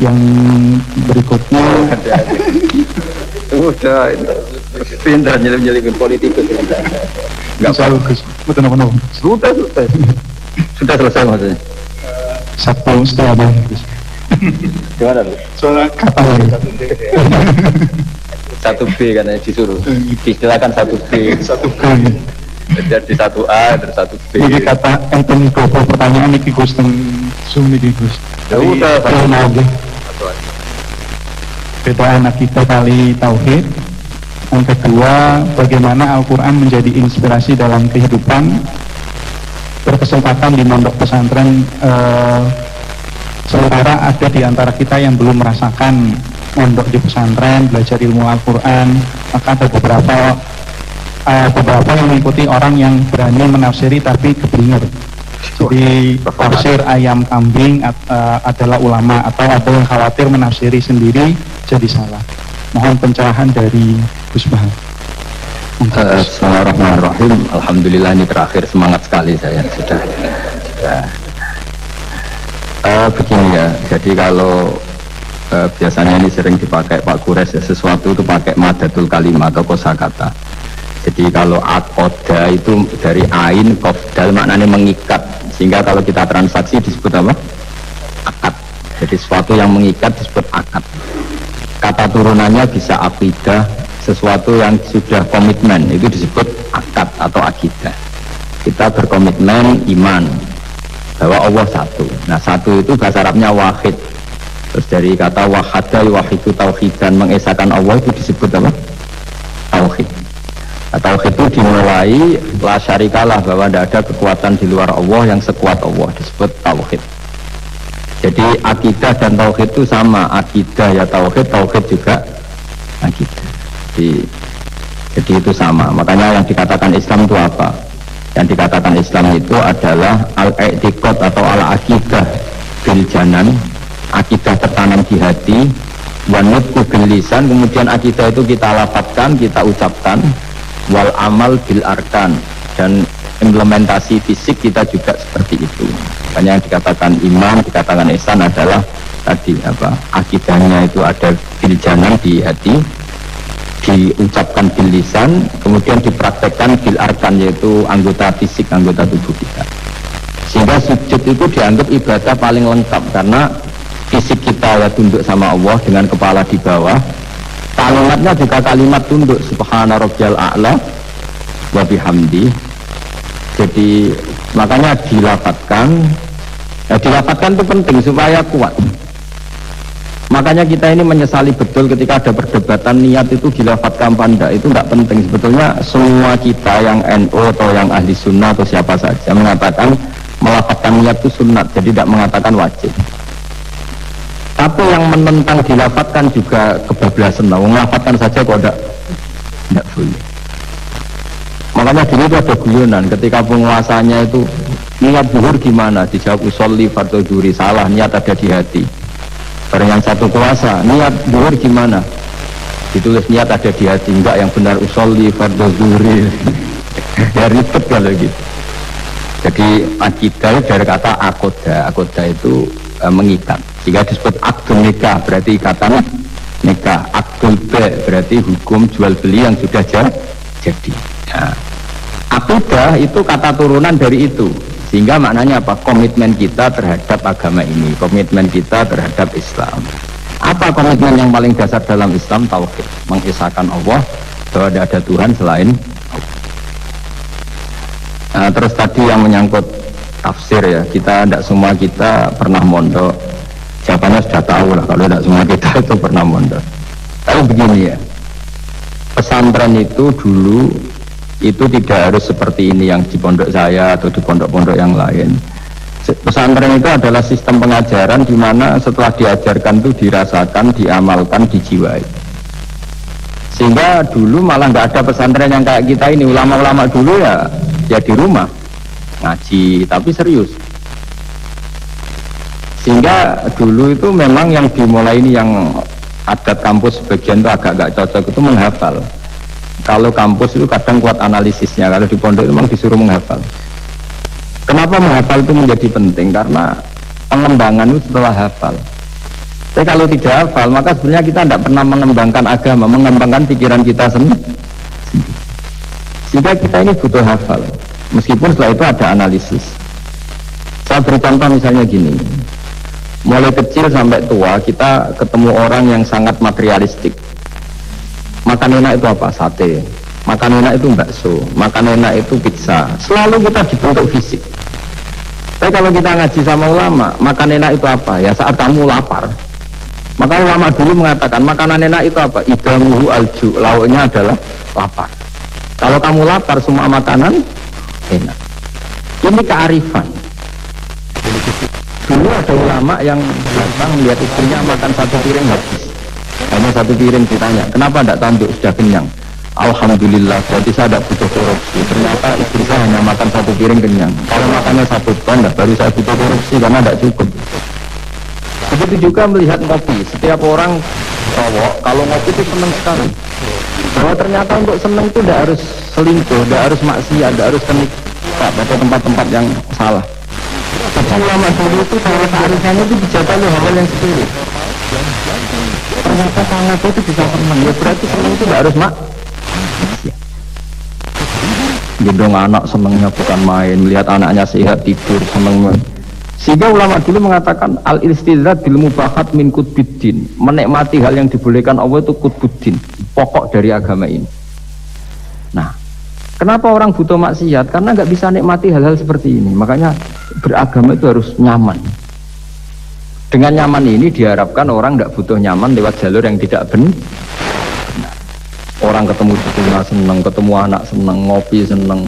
Yang berikutnya udah pindah nyelip-nyelipin politik nggak perlu Gus, betul. Sudah selesai maksudnya. Satu setengah bulan Gus. Gimana lu? Soalnya kata satu B katanya disuruh istilahkan satu B jadi satu A dan satu B. Jadi kata enten gopo pertanyaan ini Gus teng Zoom ini Gus. Ya udah lagi. Bedaan akidah kali tauhid. Yang kedua, bagaimana Al-Quran menjadi inspirasi dalam kehidupan. Berkesempatan di mondok pesantren, sementara ada di antara kita yang belum merasakan mondok di pesantren, belajar ilmu Al-Quran, maka ada beberapa yang mengikuti orang yang berani menafsiri tapi keblinger. Jadi tafsir ayam kambing adalah ulama, atau ada yang khawatir menafsiri sendiri jadi salah. Mohon pencerahan dari Gus Bahar. Bismillahirrahmanirrahim. Alhamdulillah ini terakhir, semangat sekali saya sudah. Begini ya, jadi kalau biasanya ini sering dipakai Pak Kures ya, sesuatu itu pakai madatul kalimah atau kosakata. Jadi kalau akoda itu dari ain kofdal maknanya mengikat, sehingga kalau kita transaksi disebut apa? Akad. Jadi sesuatu yang mengikat disebut akad. Kata turunannya bisa akidah, sesuatu yang sudah komitmen itu disebut akad atau akidah. Kita berkomitmen iman bahwa Allah satu. Nah satu itu bahasa Arabnya wahid. Terus dari kata wahada wahidu tauhidan, mengesahkan Allah itu disebut apa? Tauhid. Nah, tauhid itu dimulai la syarikalah, bahwa tidak ada kekuatan di luar Allah yang sekuat Allah, disebut tauhid. Jadi akidah dan tauhid itu sama, akidah ya tauhid, tauhid juga akidah. Jadi itu sama. Makanya yang dikatakan Islam itu apa? Yang dikatakan Islam itu adalah al-i'tiqad atau al-aqidah bil janan, akidah tertanam di hati, wanutku bil lisan, kemudian akidah itu kita lafadzkan, kita ucapkan, wal amal bil arkan, dan implementasi fisik kita juga seperti itu. Makanya yang dikatakan iman, dikatakan ihsan adalah tadi apa? Akidahnya itu ada bil janan di hati, diucapkan bil lisan, kemudian dipraktekkan bil arkan, yaitu anggota fisik, anggota tubuh kita. Sehingga sujud itu dianggap ibadah paling lengkap karena fisik kita ya tunduk sama Allah dengan kepala di bawah. Kalimatnya juga kalimat tunduk subhana rabbiyal a'la wa bihamdi. Jadi makanya dilafatkan itu penting supaya kuat. Makanya kita ini menyesali betul ketika ada perdebatan niat itu dilafatkan panda, itu tidak penting. Sebetulnya semua kita yang NU atau yang ahli sunnah atau siapa saja mengatakan melafatkan niat itu sunat, jadi tidak mengatakan wajib. Tapi yang menentang dilafatkan juga kebablasan, melafatkan saja kok tidak boleh. Makanya dulu itu ada guyonan ketika penguasanya itu niat zuhur gimana, dijawab usolli fardhu zuhri, salah, niat ada di hati. Barang yang satu kuasa, niat zuhur gimana, ditulis niat ada di hati, enggak, yang benar usolli fardhu zuhri. Ya ribet kalau gitu. Jadi akidah dari kata akoda itu mengikat, jika disebut akdul nikah berarti ikatan nikah, akdul berarti hukum jual beli yang sudah jadi. Nah, akidah itu kata turunan dari itu, sehingga maknanya apa? Komitmen kita terhadap agama ini, komitmen kita terhadap Islam. Apa komitmen yang paling dasar dalam Islam? Tauhid, mengisahkan Allah bahwa tidak ada Tuhan selain Allah. Nah, terus tadi yang menyangkut tafsir ya, kita tidak semua kita pernah mondok. Jawabannya sudah tahu lah kalau tidak semua kita itu pernah mondok. Tapi begini ya, pesantren itu dulu itu tidak harus seperti ini yang di pondok saya atau di pondok-pondok yang lain. Pesantren itu adalah sistem pengajaran di mana setelah diajarkan itu dirasakan, diamalkan, dijiwai. Sehingga dulu malah nggak ada pesantren yang kayak kita ini. Ulama-ulama dulu ya di rumah ngaji tapi serius. Sehingga dulu itu memang yang dimulai ini, yang adat kampus sebagian itu agak cocok itu menghafal. Kalau kampus itu kadang kuat analisisnya, kalau di pondok itu memang disuruh menghafal. Kenapa menghafal itu menjadi penting? Karena pengembangan itu setelah hafal. Tapi kalau tidak hafal, maka sebenarnya kita tidak pernah mengembangkan agama, mengembangkan pikiran kita sendiri. Sehingga kita ini butuh hafal, meskipun setelah itu ada analisis. Saya beri contoh misalnya gini, mulai kecil sampai tua kita ketemu orang yang sangat materialistik. Makan enak itu apa? Sate. Makan enak itu bakso. Makan enak itu pizza. Selalu kita dibentuk fisik. Tapi kalau kita ngaji sama ulama, makan enak itu apa? Ya saat kamu lapar. Maka ulama dulu mengatakan makanan enak itu apa? Idamuhu alju, lauknya adalah lapar. Kalau kamu lapar, semua makanan enak. Ini kearifan. Dulu ada ulama yang datang melihat istrinya makan satu piring habis. Hanya satu piring, ditanya, kenapa tidak tanduk, sudah kenyang? Alhamdulillah, berarti saya tidak butuh korupsi. Ternyata istri saya hanya makan satu piring kenyang. Kalau makannya satu ton, baru saya butuh korupsi karena tidak cukup. Begitu juga melihat ngopi. Setiap orang cowok kalau ngopi itu senang sekali. Bahwa ternyata untuk senang itu tidak harus selingkuh, tidak harus maksiat, tidak harus kenikah atau tempat-tempat yang salah. Tapi ulama dulu itu cara kearifannya itu dijaga oleh hal yang sepele. Ternyata sangat itu bisa senang. Ya berarti senang itu tidak harus maksiat. Gendong anak senangnya bukan main, melihat anaknya sehat tidur senang. Sehingga ulama dulu mengatakan al-istizad bil mubahat min qutbiddin, menikmati hal yang dibolehkan Allah itu qutbuddin, pokok dari agama ini. Nah, kenapa orang butuh maksiat? Karena nggak bisa nikmati hal-hal seperti ini. Makanya beragama itu harus nyaman. Dengan nyaman ini diharapkan orang nggak butuh nyaman lewat jalur yang tidak benar. Orang ketemu cucunya seneng, ketemu anak seneng, ngopi seneng,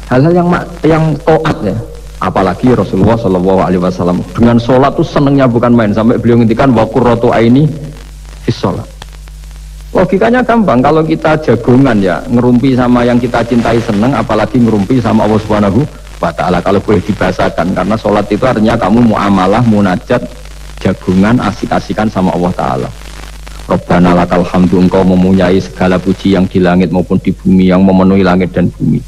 hal-hal yang taat ya. Apalagi Rasulullah SAW dengan sholat tuh senengnya bukan main, sampai beliau ngintikan wa qurratu aini fis sholat. Logikanya gampang, kalau kita jagongan ya ngerumpi sama yang kita cintai seneng, apalagi ngerumpi sama Allah Subhanahu wa ta'ala kalau boleh dibahasakan, karena sholat itu artinya kamu muamalah, munajat, jagungan, asik-asikan sama Allah Ta'ala. Rabbana lakal hamdu, engkau mempunyai segala puji yang di langit maupun di bumi, yang memenuhi langit dan bumi.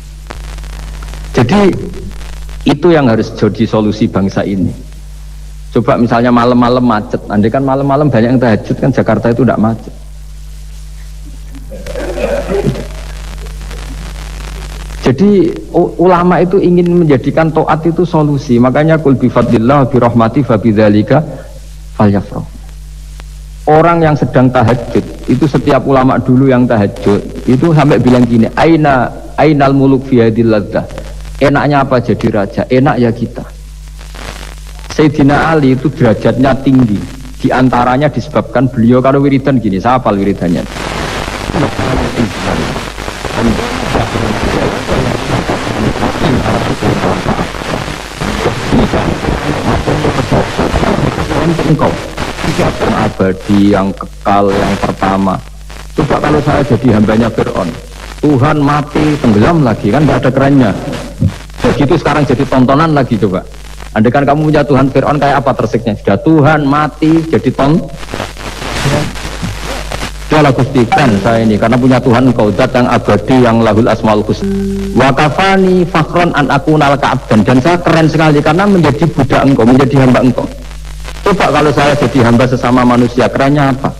Jadi itu yang harus jadi solusi bangsa ini. Coba misalnya malam-malam macet, andai kan malam-malam banyak yang tahajud, kan Jakarta itu tidak macet. Jadi ulama itu ingin menjadikan taat itu solusi. Makanya kul bi fadlillah bi rahmati fa bidzalika falyafrah. Orang yang sedang tahajud itu, setiap ulama dulu yang tahajud itu sampai bilang gini, ainal muluk fi hadil ladzah. Enaknya apa jadi raja? Enak ya kita. Sayyidina Ali itu derajatnya tinggi. Di antaranya disebabkan beliau kalau wiridan gini, saya hafal wiridannya. Engkau tidak abadi, yang kekal, yang pertama. Coba kalau saya jadi hambanya Fir'aun, Tuhan mati tenggelam lagi, kan tidak ada kerennya. Begitu sekarang jadi tontonan lagi. Coba andai kan kamu punya Tuhan Fir'aun, kayak apa tersiknya? Sudah Tuhan mati jadi Dia Gusti, kan saya ini karena punya Tuhan engkau zat yang abadi, yang lahul asmaul husna. Wa kafani fakhron an akuna laka abdan, dan saya keren sekali karena menjadi budak engkau, menjadi hamba engkau. Coba kalau saya jadi hamba sesama manusia, kerennya apa?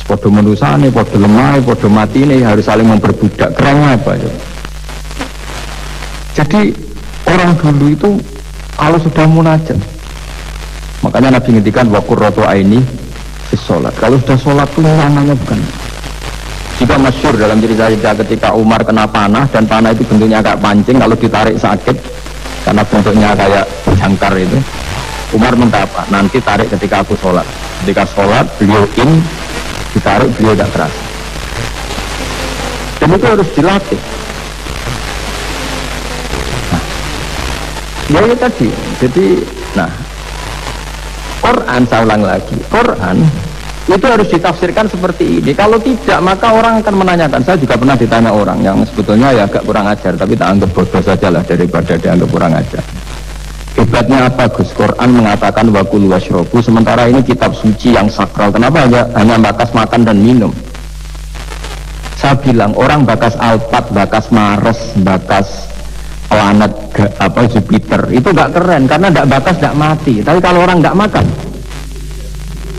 Podo menusane, podo lemah, podo mati ini harus saling memperbudak, kerennya apa ya? Jadi orang dulu itu kalau sudah munajat, makanya Nabi ngendikan wa qurratu aini sholat. Kalau sudah sholat itu namanya bukan. Jika masyhur dalam cerita ketika Umar kena panah, dan panah itu bentuknya kayak pancing, kalau ditarik sakit karena bentuknya kayak jangkar itu. Umar minta apa? Nanti tarik ketika aku sholat. Ketika sholat beliau ditarik, beliau tidak keras. Dan itu harus dilatih. Nah, ya tadi. Jadi, Quran, saya ulang lagi, Quran itu harus ditafsirkan seperti ini. Kalau tidak, maka orang akan menanyakan. Saya juga pernah ditanya orang yang sebetulnya ya agak kurang ajar, tapi tak anggap bodoh saja lah daripada dianggap kurang ajar. Hebatnya apa Gus? Quran mengatakan wa kulu washrobu, sementara ini kitab suci yang sakral. Kenapa hanya bakas makan dan minum? Saya bilang orang bakas Alphard, bakas Mars, bakas planet Jupiter itu gak keren karena gak bakas gak mati. Tapi kalau orang gak makan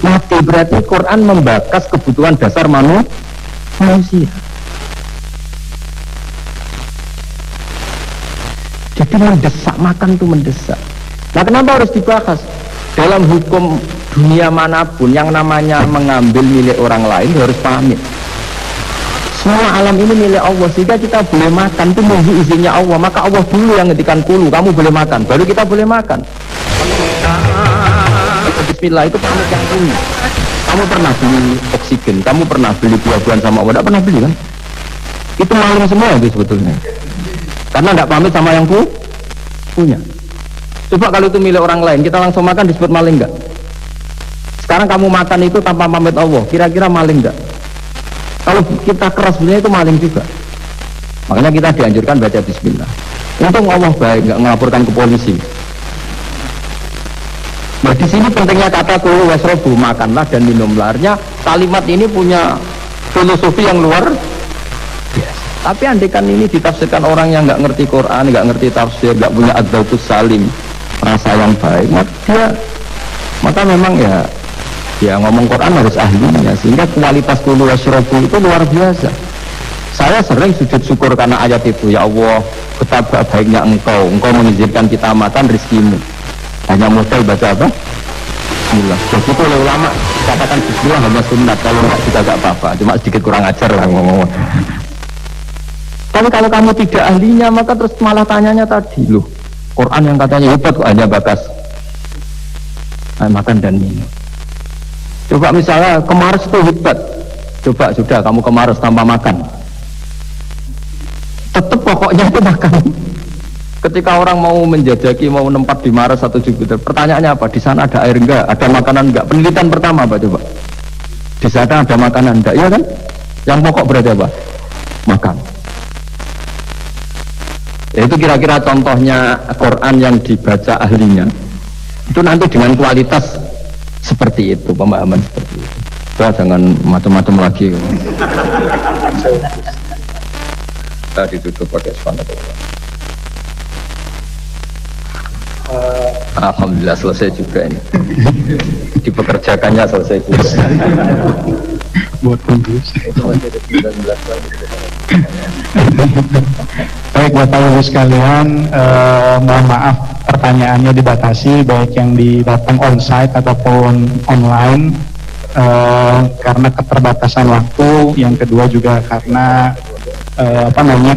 mati, berarti Quran membakas kebutuhan dasar manusia. Jadi mendesak, makan itu mendesak. Nah, kenapa harus dibahas? Dalam hukum dunia manapun yang namanya mengambil milik orang lain harus pamit. Semua alam ini milik Allah, sehingga kita boleh makan itu nunggu izinnya Allah. Maka Allah dulu yang ngetikan kulu, kamu boleh makan, baru kita boleh makan. Bismillah itu pamit yang punya. Kamu pernah beli oksigen, kamu pernah beli buah-buahan sama Allah, tidak pernah beli kan? Itu maling semua itu sebetulnya. Karena tidak pamit sama yang punya. Coba kalau itu milik orang lain, kita langsung makan disebut maling enggak? Sekarang kamu makan itu tanpa pamit Allah, kira-kira maling enggak? Kalau kita keras sebenarnya itu maling juga. Makanya kita dianjurkan baca bismillah. Untung Allah baik, nggak melaporkan ke polisi. Nah, di sini pentingnya kata kulu wasrobu, makanlah dan minumlah. Artinya kalimat ini punya filosofi yang luar biasa. Tapi andaikan ini ditafsirkan orang yang nggak ngerti Quran, nggak ngerti tafsir, nggak punya adzauqus salim, rasa yang baik, maka memang ya ngomong Quran harus ahlinya, sehingga kualitas kulu wasrobu itu luar biasa. Saya sering sujud syukur karena ayat itu, ya Allah betapa baiknya engkau mengizinkan kita makan rezekimu. Hanya modal baca apa? Bismillah. Begitu oleh ulama katakan bismillah hanya sunat, kalau enggak juga enggak apa-apa, cuma sedikit kurang ajar lah ngomong. Tapi kalau kamu tidak ahlinya, maka terus malah tanyanya tadi, loh Quran yang katanya hebat kok hanya bakas makan dan minum. Coba misalnya kemarin itu hebat, coba sudah kamu kemarin tanpa makan, tetap pokoknya itu makan. Ketika orang mau menjajaki, mau nempat di Mars atau Jupiter, pertanyaannya apa? Di sana ada air enggak? Ada makanan enggak? Penelitian pertama apa coba? Di sana ada makanan enggak? Ya kan? Yang pokok berarti apa? Makan. Ya, itu kira-kira contohnya Quran yang dibaca ahlinya. Itu nanti dengan kualitas seperti itu, pemahaman seperti itu. Kita jangan macam-macam lagi. Kita ditutup pakai subhanallah. Alhamdulillah selesai juga ini. Dipekerjakannya selesai juga. Buat tunggu. Baik Bapak Ibu sekalian, mohon maaf pertanyaannya dibatasi baik yang datang onsite ataupun online karena keterbatasan waktu. Yang kedua juga karena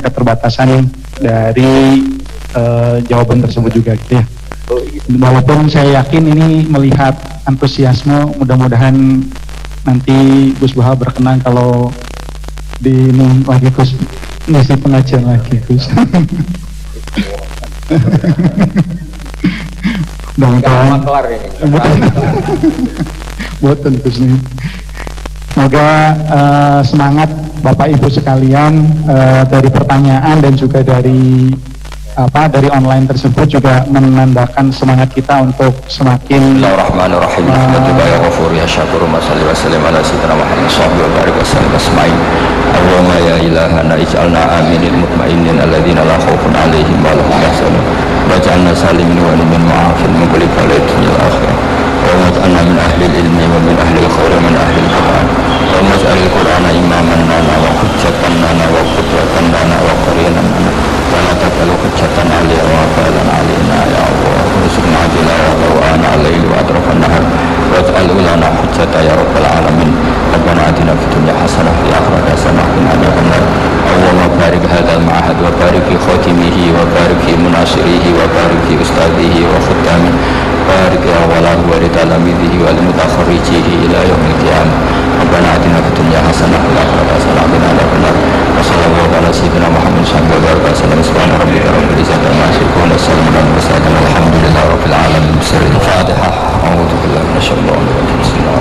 keterbatasan dari jawaban tersebut juga gitu ya. Walaupun saya yakin ini melihat antusiasme, mudah-mudahan nanti Gus Baha berkenan kalau di ini lagi Gus ngisi pengajian lagi Gus. Dan kelar ini. Buatan Gus nih. Semoga semangat Bapak Ibu sekalian dari pertanyaan dan juga dari online tersebut juga menandakan semangat kita untuk semakin. Bismillahirrahmanirrahim. Alhamdulillah ya ghafur ya syakur wa salli wa sallim ala sayyidina Muhammad sallallahu alaihi wasallam asma'in. Allahumma ya ilahana ij'alna aminin mutmainin alladhina la khaufun alaihim wa lahum yahzanun. Waj'alna salimin wa min ma'afin min kulli bala'in fil akhirah. Waj'alna min ahli ilmi wa min ahli al-khair wa min ahli al-Qur'an. Waj'al al-Qur'ana imaman lana wa hujjatan lana wa qudwatan lana wa qarinan lana. ولا تجعل حجة علينا وبالا علينا يا الله وارزقنا تلاوة وآناء الليل وأطراف النهار واجعله لنا حجة يا رب العالمين ربنا آتنا في الدنيا حسنة وفي الآخرة حسنة وقنا عذاب النار اللهم بارك هذا المعهد وبارك في خاتمه وبارك في مناصره وبارك في أستاذه وختامه بارك يا وله ولتلاميذه ولمتخرجيه إلى يوم القيامة ربنا آتنا في الدنيا حسنة وفي الآخرة حسنة وقنا عذاب النار وصلى الله على سيدنا محمد صلى الله عليه وسلم سبحان ربك رب العزة عما يصفون والسلام على المرسلين والحمد لله رب العالمين. بسر الفاتحة. أعوذ بالله من الشيطان الرجيم.